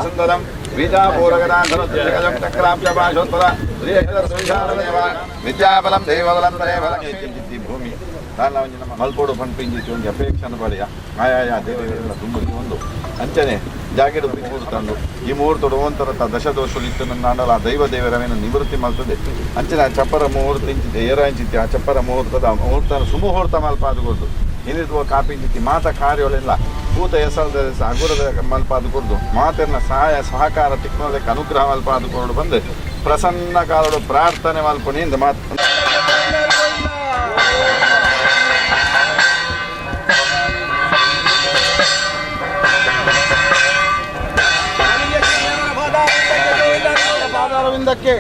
सुंदरम बीजापूरगदाधनुजं चक्राब्जपाशोत्पल विद्याबलं देवबलं तरेबलं भूमि ಮಲ್ಪೋಡು ಪಂಪಿಂಜಿತ್ತು ಒಂದು ಅಪೇಕ್ಷೆಯನ್ನು ಪಡೆಯ ಆಯಾಯ ದೇವರೆಲ್ಲ ತುಂಬಿ ಒಂದು ಅಂಚನೆ ಜಾಗೆಡು ಮುಹೂರ್ತಂದು ಈ ಮುಹೂರ್ತೋಡು ಒಂಥರ ದಶದೋಷಲಿತ್ತು ನಾಡಲ ಆ ದೈವ ದೇವರವೇನು ನಿವೃತ್ತಿ ಮಾಡ್ತದೆ ಅಂಚನೆ ಆ ಚಪ್ಪರ ಮುಹೂರ್ತ ಇಂಚಿತೆ ಏರಾಂಚಿತಿ ಆ ಚಪ್ಪರ ಮುಹೂರ್ತ ಸುಮುಹೂರ್ತ ಮಲ್ಪಾದುಕೊಡ್ದು ಏನಿರುವ ಕಾಪಿಂಚಿತಿ ಮಾತ ಕಾರ್ಯಗಳೆಲ್ಲ ಕೂತ ಹೆಸರದ ಅಗುರದ ಮಲ್ಪಾದುಕೊಡ್ದು ಮಾತೆಲ್ಲ ಸಹಾಯ ಸಹಕಾರ ತಿಕ್ಕೋದಕ್ಕೆ ಅನುಗ್ರಹ ಮಲ್ಪಾದುಕೊಂಡು ಬಂದು ಪ್ರಸನ್ನ ಕಾಲೋಡು ಪ್ರಾರ್ಥನೆ ಮಲ್ಪನಿಂದ ಮಾತು ಪಾದಾರವಿಂದಕ್ಕೆ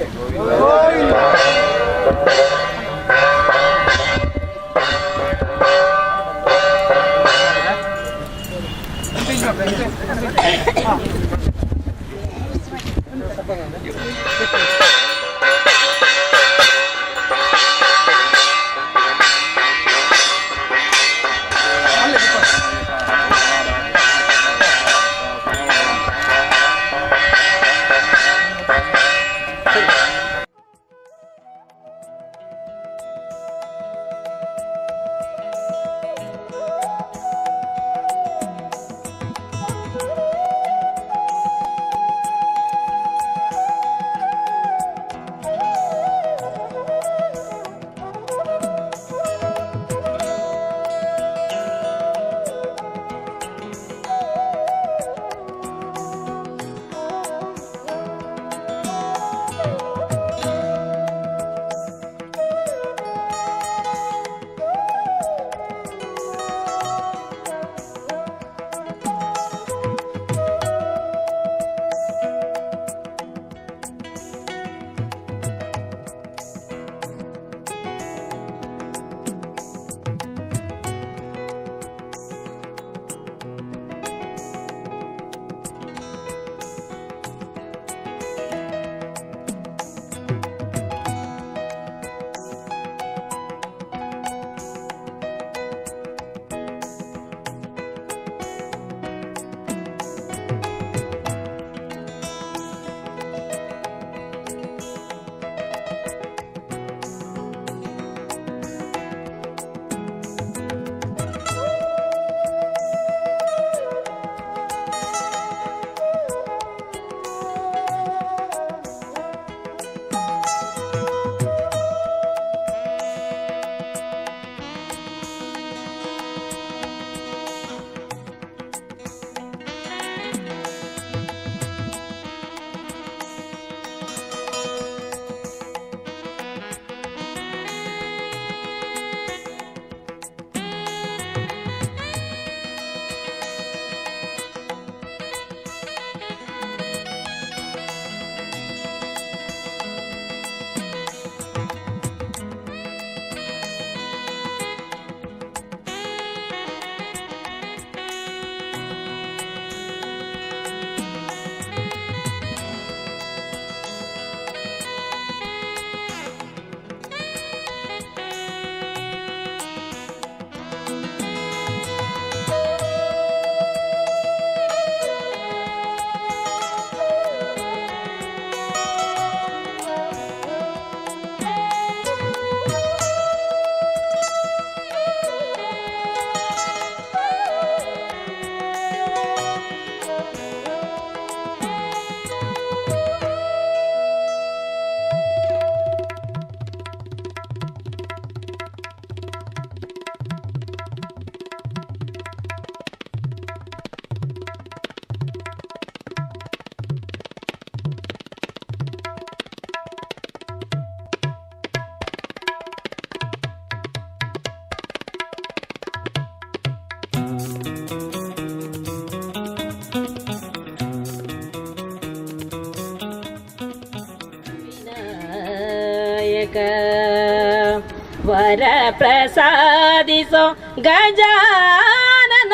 वर प्रसादिसो गजानन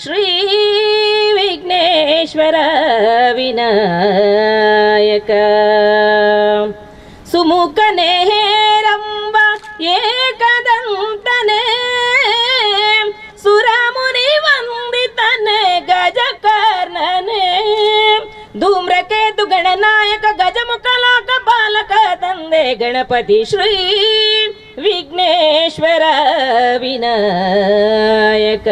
श्री विघ्नेश्वर विनायक सुमुखने हेरंब एकदंतने सुरमुनि वंदितने गजकर्णने ನಾಯಕ ಗಜಮುಖ ಲೋಕ ಬಾಲಕ ತಂದೆ ಗಣಪತಿ ಶ್ರೀ ವಿಘ್ನೇಶ್ವರ ವಿನಾಯಕ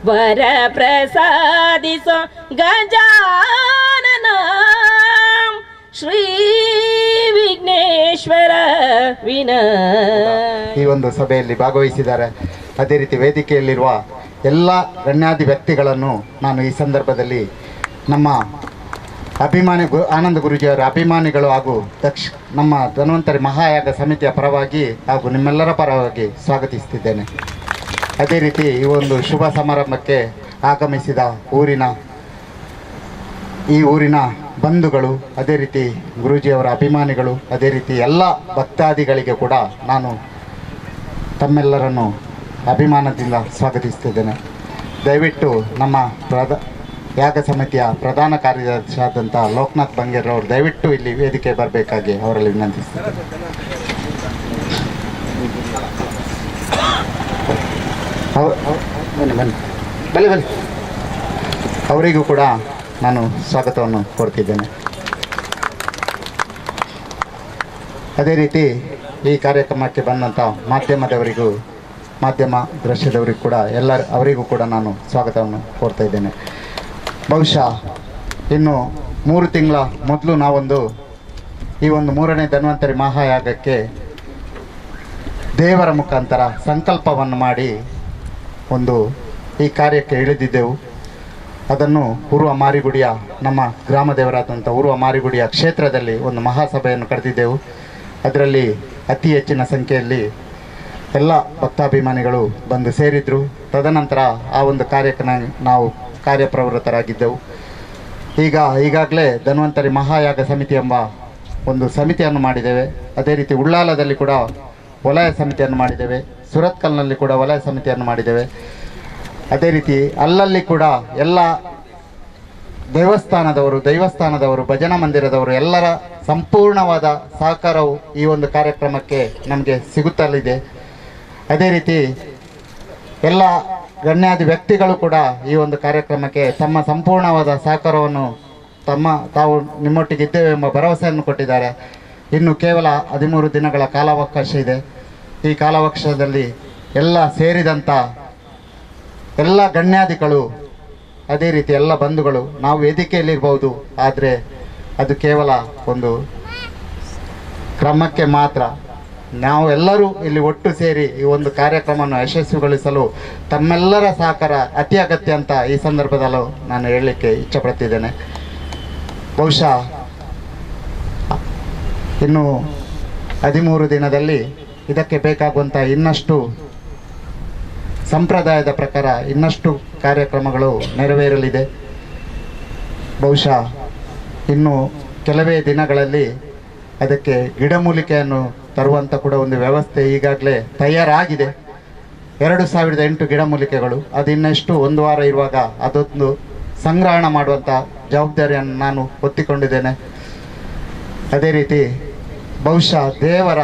ವರ ಪ್ರಸಾದಿಸೋ ಗಜಾನನ ಶ್ರೀ ವಿಘ್ನೇಶ್ವರ ವಿನಾಯಕ. ಈ ಒಂದು ಸಭೆಯಲ್ಲಿ ಭಾಗವಹಿಸಿದ್ದಾರೆ. ಅದೇ ರೀತಿ ವೇದಿಕೆಯಲ್ಲಿರುವ ಎಲ್ಲ ಗಣ್ಯಾಧಿ ವ್ಯಕ್ತಿಗಳನ್ನು ನಾನು ಈ ಸಂದರ್ಭದಲ್ಲಿ ನಮ್ಮ ಆನಂದ ಗುರೂಜಿಯವರ ಅಭಿಮಾನಿಗಳು ಹಾಗೂ ನಮ್ಮ ಧನ್ವಂತರಿ ಮಹಾಯಾಗ ಸಮಿತಿಯ ಪರವಾಗಿ ಹಾಗೂ ನಿಮ್ಮೆಲ್ಲರ ಪರವಾಗಿ ಸ್ವಾಗತಿಸುತ್ತಿದ್ದೇನೆ. ಅದೇ ರೀತಿ ಈ ಒಂದು ಶುಭ ಸಮಾರಂಭಕ್ಕೆ ಆಗಮಿಸಿದ ಈ ಊರಿನ ಬಂಧುಗಳು, ಅದೇ ರೀತಿ ಗುರೂಜಿಯವರ ಅಭಿಮಾನಿಗಳು, ಅದೇ ರೀತಿ ಎಲ್ಲ ಭಕ್ತಾದಿಗಳಿಗೆ ಕೂಡ ನಾನು ತಮ್ಮೆಲ್ಲರನ್ನು ಅಭಿಮಾನದಿಂದ ಸ್ವಾಗತಿಸುತ್ತಿದ್ದೇನೆ. ದಯವಿಟ್ಟು ನಮ್ಮ ಯಾಗ ಸಮಿತಿಯ ಪ್ರಧಾನ ಕಾರ್ಯದರ್ಶಿ ಆದಂಥ ಲೋಕನಾಥ್ ಬಂಗೇರ್ರವರು ದಯವಿಟ್ಟು ಇಲ್ಲಿ ವೇದಿಕೆ ಬರಬೇಕಾಗಿ ಅವರಲ್ಲಿ ವಿನಂತಿಸ್ತೇನೆ. ಬನ್ನಿ ಅವರಿಗೂ ಕೂಡ ನಾನು ಸ್ವಾಗತವನ್ನು ಕೋರ್ತಿದ್ದೇನೆ. ಅದೇ ರೀತಿ ಈ ಕಾರ್ಯಕ್ರಮಕ್ಕೆ ಬಂದಂಥ ಮಾಧ್ಯಮ ದೃಶ್ಯದವರಿಗೂ ಕೂಡ ಅವರಿಗೂ ಕೂಡ ನಾನು ಸ್ವಾಗತವನ್ನು ಕೋರ್ತಾ ಇದ್ದೇನೆ. ಬಹುಶಃ ಇನ್ನು 3 ತಿಂಗಳ ಮೊದಲು ಈ ಒಂದು 3ನೇ ಧನ್ವಂತರಿ ಮಹಾಯಾಗಕ್ಕೆ ದೇವರ ಮುಖಾಂತರ ಸಂಕಲ್ಪವನ್ನು ಮಾಡಿ ಈ ಕಾರ್ಯಕ್ಕೆ ಇಳಿದಿದ್ದೆವು. ಅದನ್ನು ಉರ್ವ ಮಾರಿಗುಡಿಯ ನಮ್ಮ ಗ್ರಾಮ ದೇವರಾದಂಥ ಉರ್ವ ಮಾರಿಗುಡಿಯ ಕ್ಷೇತ್ರದಲ್ಲಿ ಒಂದು ಮಹಾಸಭೆಯನ್ನು ಕರೆದಿದ್ದೆವು. ಅದರಲ್ಲಿ ಅತಿ ಹೆಚ್ಚಿನ ಸಂಖ್ಯೆಯಲ್ಲಿ ಎಲ್ಲ ಭಕ್ತಾಭಿಮಾನಿಗಳು ಬಂದು ಸೇರಿದರು. ತದನಂತರ ಆ ಒಂದು ಕಾರ್ಯಕ್ಕೆ ನಾವು ಕಾರ್ಯಪ್ರವೃತ್ತರಾಗಿದ್ದೆವು. ಈಗಾಗಲೇ ಧನ್ವಂತರಿ ಮಹಾಯಾಗ ಸಮಿತಿ ಎಂಬ ಒಂದು ಸಮಿತಿಯನ್ನು ಮಾಡಿದ್ದೇವೆ. ಅದೇ ರೀತಿ ಉಳ್ಳಾಲದಲ್ಲಿ ಕೂಡ ವಲಯ ಸಮಿತಿಯನ್ನು ಮಾಡಿದ್ದೇವೆ. ಸುರತ್ಕಲ್ನಲ್ಲಿ ಕೂಡ ವಲಯ ಸಮಿತಿಯನ್ನು ಮಾಡಿದ್ದೇವೆ. ಅದೇ ರೀತಿ ಅಲ್ಲಲ್ಲಿ ಕೂಡ ಎಲ್ಲ ದೈವಸ್ಥಾನದವರು ಭಜನಾ ಮಂದಿರದವರು ಎಲ್ಲರ ಸಂಪೂರ್ಣವಾದ ಸಹಕಾರವು ಈ ಒಂದು ಕಾರ್ಯಕ್ರಮಕ್ಕೆ ನಮಗೆ ಸಿಗುತ್ತಲಿದೆ. ಅದೇ ರೀತಿ ಎಲ್ಲ ಗಣ್ಯಾದಿ ವ್ಯಕ್ತಿಗಳು ಕೂಡ ಈ ಒಂದು ಕಾರ್ಯಕ್ರಮಕ್ಕೆ ತಮ್ಮ ಸಂಪೂರ್ಣವಾದ ಸಹಕಾರವನ್ನು ತಾವು ನಿಮ್ಮೊಟ್ಟಿಗಿದ್ದೇವೆ ಎಂಬ ಭರವಸೆಯನ್ನು ಕೊಟ್ಟಿದ್ದಾರೆ. ಇನ್ನು ಕೇವಲ 13 ದಿನಗಳ ಕಾಲಾವಕಾಶ ಇದೆ. ಈ ಕಾಲಾವಕಾಶದಲ್ಲಿ ಎಲ್ಲ ಸೇರಿದಂಥ ಎಲ್ಲ ಗಣ್ಯಾದಿಗಳು, ಅದೇ ರೀತಿ ಎಲ್ಲ ಬಂಧುಗಳು, ನಾವು ವೇದಿಕೆಯಲ್ಲಿರ್ಬೋದು, ಆದರೆ ಅದು ಕೇವಲ ಒಂದು ಕ್ರಮಕ್ಕೆ ಮಾತ್ರ. ನಾವು ಎಲ್ಲರೂ ಇಲ್ಲಿ ಒಟ್ಟು ಸೇರಿ ಈ ಒಂದು ಕಾರ್ಯಕ್ರಮವನ್ನು ಯಶಸ್ವಿಗೊಳಿಸಲು ತಮ್ಮೆಲ್ಲರ ಸಹಕಾರ ಅತಿ ಅಗತ್ಯ ಅಂತ ಈ ಸಂದರ್ಭದಲ್ಲೂ ನಾನು ಹೇಳಲಿಕ್ಕೆ ಇಚ್ಛಪಡ್ತಿದ್ದೇನೆ. ಬಹುಶಃ ಇನ್ನು 13 ದಿನದಲ್ಲಿ ಇದಕ್ಕೆ ಬೇಕಾಗುವಂಥ ಇನ್ನಷ್ಟು ಸಂಪ್ರದಾಯದ ಪ್ರಕಾರ ಇನ್ನಷ್ಟು ಕಾರ್ಯಕ್ರಮಗಳು ನೆರವೇರಲಿದೆ. ಬಹುಶಃ ಇನ್ನು ಕೆಲವೇ ದಿನಗಳಲ್ಲಿ ಅದಕ್ಕೆ ಗಿಡಮೂಲಿಕೆಯನ್ನು ತರುವಂಥ ಕೂಡ ಒಂದು ವ್ಯವಸ್ಥೆ ಈಗಾಗಲೇ ತಯಾರಾಗಿದೆ. 2008 ಗಿಡಮೂಲಿಕೆಗಳು, ಅದು ಇನ್ನಷ್ಟು 1 ವಾರ ಇರುವಾಗ ಅದೊಂದು ಸಂಗ್ರಹಣ ಮಾಡುವಂಥ ಜವಾಬ್ದಾರಿಯನ್ನು ನಾನು ಹೊತ್ತಿಕೊಂಡಿದ್ದೇನೆ. ಅದೇ ರೀತಿ ಬಹುಶಃ ದೇವರ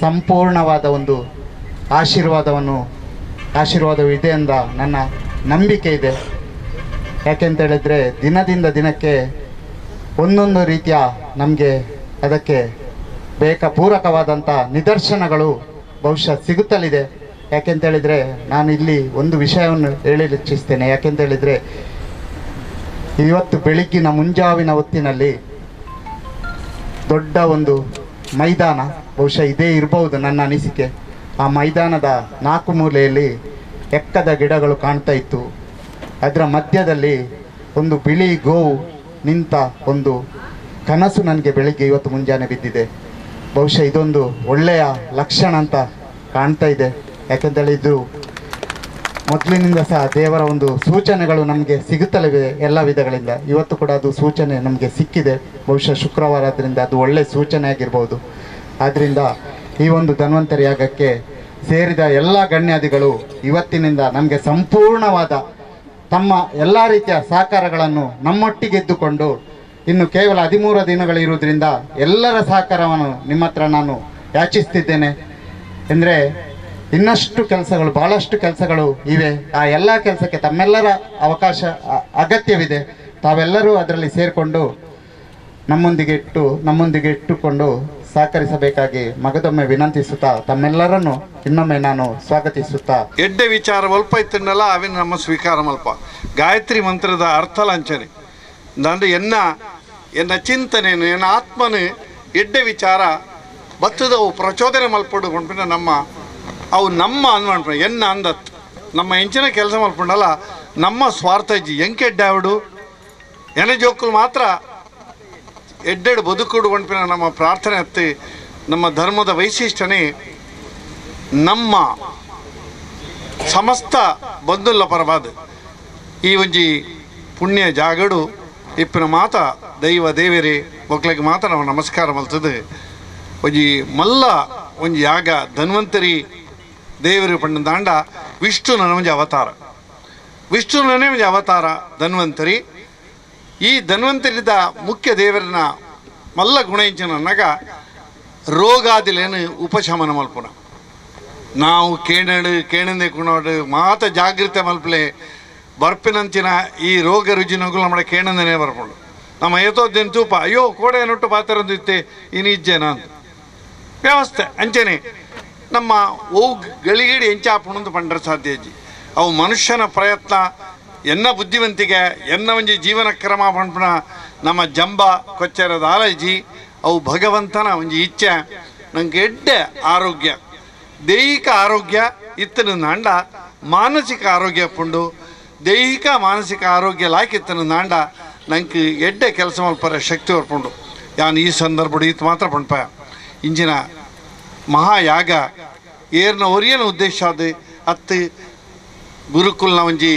ಸಂಪೂರ್ಣವಾದ ಒಂದು ಆಶೀರ್ವಾದವು ಇದೆ ಎಂದ ನನ್ನ ನಂಬಿಕೆ ಇದೆ. ಯಾಕೆಂತೇಳಿದರೆ ದಿನದಿಂದ ದಿನಕ್ಕೆ ಒಂದೊಂದು ರೀತಿಯ ನಮಗೆ ಅದಕ್ಕೆ ಪೂರಕವಾದಂಥ ನಿದರ್ಶನಗಳು ಬಹುಶಃ ಸಿಗುತ್ತಲಿದೆ. ಯಾಕೆಂತೇಳಿದರೆ ನಾನು ಇಲ್ಲಿ ಒಂದು ವಿಷಯವನ್ನು ಹೇಳಲು ಇಚ್ಛಿಸ್ತೇನೆ. ಯಾಕೆಂತೇಳಿದರೆ ಇವತ್ತು ಬೆಳಗ್ಗಿನ ಮುಂಜಾವಿನ ಹೊತ್ತಿನಲ್ಲಿ ದೊಡ್ಡ ಒಂದು ಮೈದಾನ, ಬಹುಶಃ ಇದೇ ಇರಬಹುದು ನನ್ನ ಅನಿಸಿಕೆ. ಆ ಮೈದಾನದ 4 ಮೂಲೆಯಲ್ಲಿ ಎಕ್ಕದ ಗಿಡಗಳು ಕಾಣ್ತಾ ಇತ್ತು. ಅದರ ಮಧ್ಯದಲ್ಲಿ ಒಂದು ಬಿಳಿ ಗೋವು ನಿಂತ ಒಂದು ಕನಸು ನನಗೆ ಬೆಳಿಗ್ಗೆ ಇವತ್ತು ಮುಂಜಾನೆ ಬಿದ್ದಿದೆ. ಬಹುಶಃ ಇದೊಂದು ಒಳ್ಳೆಯ ಲಕ್ಷಣ ಅಂತ ಕಾಣ್ತಾ ಇದೆ. ಯಾಕೆಂತೇಳಿ ಇದು ಮೊದಲಿನಿಂದ ಸಹ ದೇವರ ಒಂದು ಸೂಚನೆಗಳು ನಮಗೆ ಸಿಗುತ್ತಲಿವೆ ಎಲ್ಲ ವಿಧಗಳಿಂದ. ಇವತ್ತು ಕೂಡ ಅದು ಸೂಚನೆ ನಮಗೆ ಸಿಕ್ಕಿದೆ. ಬಹುಶಃ ಶುಕ್ರವಾರ ಆದ್ದರಿಂದ ಅದು ಒಳ್ಳೆಯ ಸೂಚನೆ ಆಗಿರ್ಬೋದು. ಆದ್ದರಿಂದ ಈ ಒಂದು ಧನ್ವಂತರಿ ಯಾಗಕ್ಕೆ ಸೇರಿದ ಎಲ್ಲ ಗಣ್ಯಾದಿಗಳು ಇವತ್ತಿನಿಂದ ನಮಗೆ ಸಂಪೂರ್ಣವಾದ ತಮ್ಮ ಎಲ್ಲ ರೀತಿಯ ಸಹಕಾರಗಳನ್ನು ನಮ್ಮೊಟ್ಟಿಗೆದ್ದುಕೊಂಡು ಇನ್ನು ಕೇವಲ 13 ದಿನಗಳಿರುವುದರಿಂದ ಎಲ್ಲರ ಸಹಕಾರವನ್ನು ನಿಮ್ಮ ಹತ್ರ ನಾನು ಯಾಚಿಸ್ತಿದ್ದೇನೆ. ಅಂದರೆ ಇನ್ನಷ್ಟು ಕೆಲಸಗಳು, ಭಾಳಷ್ಟು ಕೆಲಸಗಳು ಇವೆ. ಆ ಎಲ್ಲ ಕೆಲಸಕ್ಕೆ ತಮ್ಮೆಲ್ಲರ ಅಗತ್ಯವಿದೆ. ತಾವೆಲ್ಲರೂ ಅದರಲ್ಲಿ ಸೇರಿಕೊಂಡು ನಮ್ಮೊಂದಿಗೆ ಇಟ್ಟುಕೊಂಡು ಸಹಕರಿಸಬೇಕಾಗಿ ಮಗದೊಮ್ಮೆ ವಿನಂತಿಸುತ್ತಾ ತಮ್ಮೆಲ್ಲರನ್ನು ಇನ್ನೊಮ್ಮೆ ನಾನು ಸ್ವಾಗತಿಸುತ್ತಾ ಎಡ್ಡೆ ವಿಚಾರ ಒಲ್ಪ ಇತ್ತನ್ನಲ್ಲ ಅವಿನ ನಮ್ಮ ಸ್ವೀಕಾರ ಮಲ್ಪ ಗಾಯತ್ರಿ ಮಂತ್ರದ ಅರ್ಥ ಲಂಚನೆ ನಂದು ಎನ್ನ ಚಿಂತನೆಯನ್ನು ಎನ್ನ ಆತ್ಮನು ಎಡ್ಡೆ ವಿಚಾರ ಬತ್ತದವು ಪ್ರಚೋದನೆ ಮಲ್ಪಡು ಕೊಂಡ್ಬಿನ ಅವು ನಮ್ಮ ಅನ್ಮಾಡ್ಪ ಎನ್ನ ಅಂದತ್ ನಮ್ಮ ಹೆಂಚಿನ ಕೆಲಸ ಮಲ್ಪಂಡಲ್ಲ ನಮ್ಮ ಸ್ವಾರ್ಥ ಇಜ್ಜಿ ಎಂಕೆಡ್ಡೆ ಅವಡು ಎನ ಜೋಕುಲು ಮಾತ್ರ ಎಡ್ಡೆಡು ಬದುಕುಡು ಕೊಂಡ್ಪಿನ ನಮ್ಮ ಪ್ರಾರ್ಥನೆ ಹತ್ತಿ ನಮ್ಮ ಧರ್ಮದ ವೈಶಿಷ್ಟ್ಯನೇ ನಮ್ಮ ಸಮಸ್ತ ಬಂಧುಲ್ಲ ಪರವಾದ ಈ ಒಂಜಿ ಪುಣ್ಯ ಜಾಗಡು ಇಪ್ಪಿನ ಮಾತ ದೈವ ದೇವರೇ ಒಕ್ಲಿಗೆ ಮಾತ ನಾವು ನಮಸ್ಕಾರ ಮಲ್ತದೆ ಒಂಜಿ ಮಲ್ಲ ಒಂಜಿ ಯಾಗ ಧನ್ವಂತರಿ ದೇವರು ಪಂಡ ದಾಂಡ ವಿಷ್ಣುನ ಒಂಜಿ ಅವತಾರ ವಿಷ್ಣುನೇ ಒಂಜಿ ಅವತಾರ ಧನ್ವಂತರಿ ಈ ಧನ್ವಂತರಿದ ಮುಖ್ಯ ದೇವರನ್ನ ಮಲ್ಲ ಗುಣ ಇಂಚಿನ ಅನ್ನಗ ರೋಗಾದಿಲೇನು ಉಪಶಮನ ಮಲ್ಪುನ ನಾವು ಕೇಣಂದೆ ಕುಣೋಡು ಮಾತ ಜಾಗೃತಿ ಮಲ್ಪಲೆ ಬರ್ಪಿನಂಚಿನ ಈ ರೋಗ ರುಜಿನಗಳು ನಮ್ಮ ಕೇಣಂದನೇ ಬರ್ಕೊಂಡು ನಮ್ಮ ಏತೋದ್ದೇನು ತೂಪ ಅಯ್ಯೋ ಕೋಡೆ ನೊಟ್ಟು ಪಾತ್ರದ್ದು ಇತ್ತೆ ಇನ್ನು ಇಜ್ಜೇನ ಅಂತ ವ್ಯವಸ್ಥೆ ಅಂಚನೆ ನಮ್ಮ ಗಳಿಗೇಡಿ ಎಂಚಾಪುಣಂದು ಪಂಡ್ರೆ ಸಾಧ್ಯ ಅಜ್ಜಿ ಅವು ಮನುಷ್ಯನ ಪ್ರಯತ್ನ ಎನ್ನ ಬುದ್ಧಿವಂತಿಗೆ ಎನ್ನ ಒಂಜಿ ಜೀವನ ಕ್ರಮ ಪಂಪಣ ನಮ್ಮ ಜಂಬ ಕೊಚ್ಚರದ ಆಲಜಿ ಅವು ಭಗವಂತನ ಒಂಜಿ ಇಚ್ಛೆ ನಂಗೆ ಎಡ್ಡೆ ಆರೋಗ್ಯ ದೈಹಿಕ ಆರೋಗ್ಯ ಇತ್ತನ ನಾಂಡ ಮಾನಸಿಕ ಆರೋಗ್ಯ ಪುಂಡು ದೈಹಿಕ ಮಾನಸಿಕ ಆರೋಗ್ಯ ಲಾಕಿತ್ತನ ನಾಂಡ ನಂಗೆ ಎಡ್ಡೆ ಕೆಲಸ ಮಲ್ಪರ ಶಕ್ತಿ ಹೊರ್ಪುಂಡು ಯಾನು ಈ ಸಂದರ್ಭ ಇತ್ತು ಮಾತ್ರ ಪಂಪ ಇಂಜಿನ ಮಹಾಯಾಗ ಏರ್ನ ಒರಿಯನ ಉದ್ದೇಶ ಅದು ಅತ್ತು ಗುರುಕುಲ್ನ ಒಂಜಿ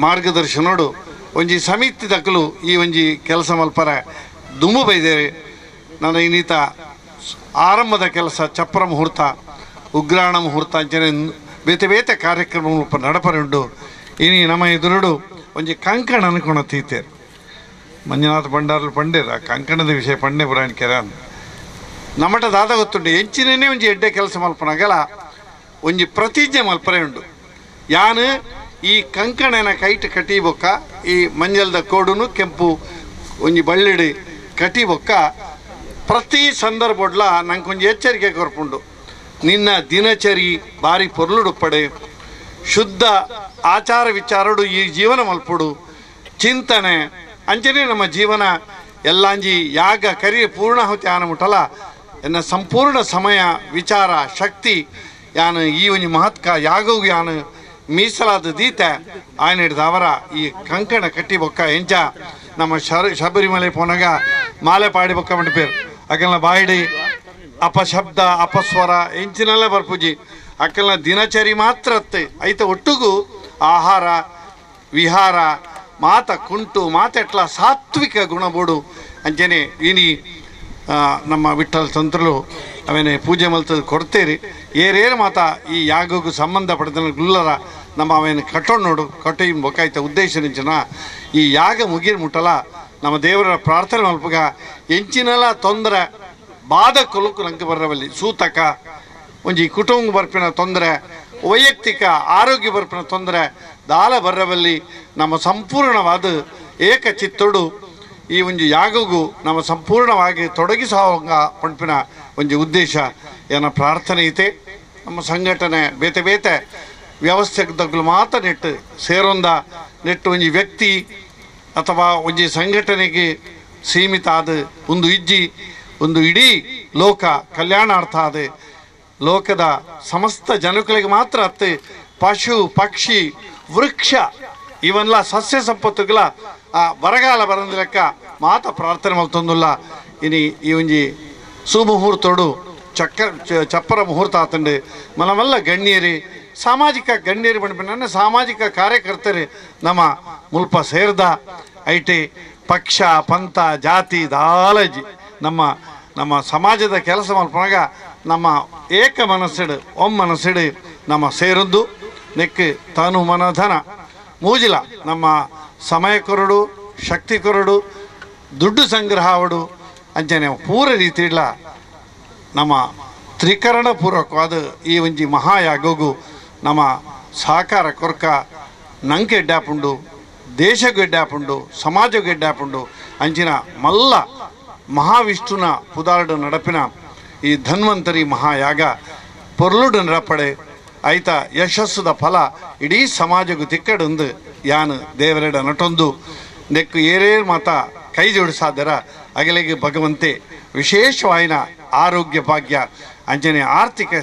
ಮಾರ್ಗದರ್ಶನೋಡು ಒಂಜಿ ಸಮಿತಿ ದಕ್ಕಲು ಈ ಒಂಜಿ ಕೆಲಸ ಮಲ್ಪರ ದುಂಬು ಬೈದೇವೆ ನಾನು ಇನ್ನೀತ ಆರಂಭದ ಕೆಲಸ ಚಪ್ರ ಮುಹೂರ್ತ ಉಗ್ರಾಣ ಮುಹೂರ್ತ ಅಂಚನೆ ಬೇತೆ ಬೇತೆ ಕಾರ್ಯಕ್ರಮ ನಡಪರುಂಡು ಇನಿ ನಮ್ಮ ಎದುರುಡು ಒಂಜಿ ಕಂಕಣ ಅನ್ಕೊಂಡು ತೀತೇರು ಮಂಜುನಾಥ ಭಂಡಾರಲ್ಲಿ ಪಂಡೇರ ಕಂಕಣದ ವಿಷಯ ಪಂಡೆ ಪುರಾಣ ಕೆರ ನಮ್ಮಟ ದಾದ ಗೊತ್ತುಂಡು ಎಂಚಿನೇ ಒಂಜಿ ಎಡ್ಡೆ ಕೆಲಸ ಮಲ್ಪನಾಗಲ ಒಂಜಿ ಪ್ರತಿಜ್ಞೆ ಮಲ್ಪರೆ ಉಂಡು ಯಾನು ಈ ಕಂಕಣನ ಕೈಟ್ ಕಟಿಬೊಕ್ಕ ಈ ಮಂಜಲ್ದ ಕೋಡುನು ಕೆಂಪು ಒಂಜಿ ಬಳ್ಳಿಡಿ ಕಟಿಬೊಕ್ಕ ಪ್ರತಿ ಸಂದರ್ಭಡ್ಲ ನಂಗೊಂದು ಎಚ್ಚರಿಕೆ ಕೊರ್ಪುಂಡು ನಿನ್ನ ದಿನಚರಿ ಬಾರಿ ಪೊರ್ಲುಡುಪ್ಪಡೆ ಶುದ್ಧ ಆಚಾರ ವಿಚಾರಡು ಈ ಜೀವನ ಮಲ್ಪುಡು ಚಿಂತನೆ ಅಂಚನೆ ನಮ್ಮ ಜೀವನ ಎಲ್ಲಾಂಜಿ ಯಾಗ ಕರಿ ಪೂರ್ಣಾಹುತಿ ಆನ ಮುಟ್ಟಲ ಎನ್ನ ಸಂಪೂರ್ಣ ಸಮಯ ವಿಚಾರ ಶಕ್ತಿ ಯಾನು ಈ ಒಂಜಿ ಮಹತ್ಕ ಯಾಗವು ಯಾನು ಮೀಸಲಾದ ದೀತೆ ಆಯ್ನ ಹಿಡ್ದು ಅವರ ಈ ಕಂಕಣ ಕಟ್ಟಿ ಬೊಕ್ಕ ಎಂಚ ನಮ್ಮ ಶಬರಿಮಲೆ ಪೋನಾಗ ಮಾಲೆ ಪಾಡಿ ಬೊಕ್ಕ ಮಂಟಪೇರು ಅಕಲ್ನ ಬಾಯಿಡಿ ಅಪಶಬ್ದ ಅಪಸ್ವರ ಎಂಚಿನೆಲ್ಲ ಬರ್ಪುಜಿ ಅಕಲ್ನ ದಿನಚರಿ ಮಾತ್ರ ಐತೆ ಒಟ್ಟಿಗೂ ಆಹಾರ ವಿಹಾರ ಮಾತ ಕುಂಟು ಮಾತೆಟ್ಲ ಸಾತ್ವಿಕ ಗುಣಬೋಡು ಅಂಚನೆ ಇನಿ ನಮ್ಮ ವಿಠಲ್ ತಂತ್ರಲು ಅವೇನೆ ಪೂಜೆ ಮಲ್ತದ ಕೊಡ್ತೇರಿ ಏರೇನು ಮಾತ ಈ ಯಾಗಕ್ಕೂ ಸಂಬಂಧಪಡ್ದ ಗುಲ್ಲರ ನಮ್ಮ ಅವೇನು ಕಟ್ಟೋಡು ನೋಡು ಕಟ್ಟೆ ಬೊಕ್ಕಾಯ್ತ ಉದ್ದೇಶ ನಿಂಚನ ಈ ಯಾಗ ಮುಗಿರ್ ಮುಟ್ಟಲ ನಮ್ಮ ದೇವರ ಪ್ರಾರ್ಥನೆ ಮಲ್ಪಗ ಎಂಚಿನೆಲ್ಲ ತೊಂದರೆ ಬಾಧ ಕೊಲುಕು ನಂಗೆ ಬರವಲ್ಲಿ ಸೂತಕ ಒಂಜಿ ಕುಟುಂಬ ಬರ್ಪಿನ ತೊಂದರೆ ವೈಯಕ್ತಿಕ ಆರೋಗ್ಯ ಬರ್ಪಿನ ತೊಂದರೆ ದಾಲ ಬರವಲ್ಲಿ ನಮ್ಮ ಸಂಪೂರ್ಣವಾದ ಏಕಚಿತ್ತೊಡು ಈ ಒಂದು ಯಾಗಗೂ ನಮ್ಮ ಸಂಪೂರ್ಣವಾಗಿ ತೊಡಗಿಸುವಂಗ ಪಂಪಿನ ಒಂದು ಉದ್ದೇಶ ಏನ ಪ್ರಾರ್ಥನೆ ಐತೆ ನಮ್ಮ ಸಂಘಟನೆ ಬೇತೆ ಬೇತೆ ವ್ಯವಸ್ಥೆಗೆ ತಗ್ಲು ಮಾತ್ರ ನೆಟ್ಟು ಸೇರೊಂದ ನೆಟ್ಟು ಒಂಜಿ ವ್ಯಕ್ತಿ ಅಥವಾ ಒಂಜಿ ಸಂಘಟನೆಗೆ ಸೀಮಿತ ಆದ ಒಂದು ಇಜ್ಜಿ ಒಂದು ಇಡೀ ಲೋಕ ಕಲ್ಯಾಣಾರ್ಥ ಆದ ಲೋಕದ ಸಮಸ್ತ ಜನಗಳಿಗೆ ಮಾತ್ರ ಅತ್ತೆ ಪಶು ಪಕ್ಷಿ ವೃಕ್ಷ ಇವನ್ನೆಲ್ಲ ಸಸ್ಯ ಸಂಪತ್ತುಗಳ ಆ ಬರಗಾಲ ಬರಂದ ಲೆಕ್ಕ ಮಾತ ಪ್ರಾರ್ಥನೆ ಮಲ್ತೊಂದುಲ್ಲ ಇನಿ ಈ ಒಂಜಿ ಸುಮುಹೂರ್ತೋಡು ಚಪ್ಪರ ಮುಹೂರ್ತ ಆತಂಡು ಮನಮೆಲ್ಲ ಗಣ್ಯರಿ ಸಾಮಾಜಿಕ ಗಣ್ಯರು ಬಂದ್ಬಿಟ್ಟು ಸಾಮಾಜಿಕ ಕಾರ್ಯಕರ್ತರು ನಮ್ಮ ಮುಲ್ಪ ಸೇರ್ದ ಐಟಿ ಪಕ್ಷ ಪಂಥ ಜಾತಿ ದಾಲಜಿ ನಮ್ಮ ಸಮಾಜದ ಕೆಲಸ ಮಲ್ಪನಾಗ ನಮ್ಮ ಏಕ ಮನಸ್ಸಿಡು ಮನಸ್ಸಿಡು ನಮ್ಮ ಸೇರದ್ದು ನೆಕ್ ತನು ಮನಧನ ಮೂಜಿಲ ನಮ್ಮ ಸಮಯ ಕೊರಡು ಶಕ್ತಿ ಕೊರಡು ದುಡ್ಡು ಸಂಗ್ರಹ ಅವಡು ಅಂಚನೆ ಪೂರ ರೀತಿ ಇಲ್ಲ ನಮ್ಮ ತ್ರಿಕರಣ ಪೂರ್ವಕವಾದ ಈ ಒಂಜಿ ಮಹಾಯಾಗಗೂ ನಮ್ಮ ಸಹಕಾರ ಕೊರಕ ನಂಗೆ ಎಡ್ಡಾಪುಂಡು ದೇಶಕ್ಕೆ ಎಡ್ಡಾಪುಂಡು ಸಮಾಜಕ್ಕೆ ಎಡ್ಡಾಪುಂಡು ಅಂಚಿನ ಮಲ್ಲ ಮಹಾವಿಷ್ಣುನ ಪುದಾರ್ಡು ನಡಪಿನ ಈ ಧನ್ವಂತರಿ ಮಹಾಯಾಗ ಪೊರ್ಲುಡು ನಡಪಡೆ ಐತ ಯಶಸ್ಸುದ ಫಲ ಇಡೀ ಸಮಾಜಗೂ ತಿಕ್ಕಡೊಂದು ಯಾನು ದೇವರೆಡ ನಟೊಂದು ನೆಕ್ಕು ಏರೇರು ಮಾತ ಕೈ ಜೋಡಿಸಾದರ ಅಗಲಿಗೆ ಭಗವಂತೆ ವಿಶೇಷವಾಯಿನ ಆರೋಗ್ಯ ಭಾಗ್ಯ ಅಂಜನೆ ಆರ್ಥಿಕ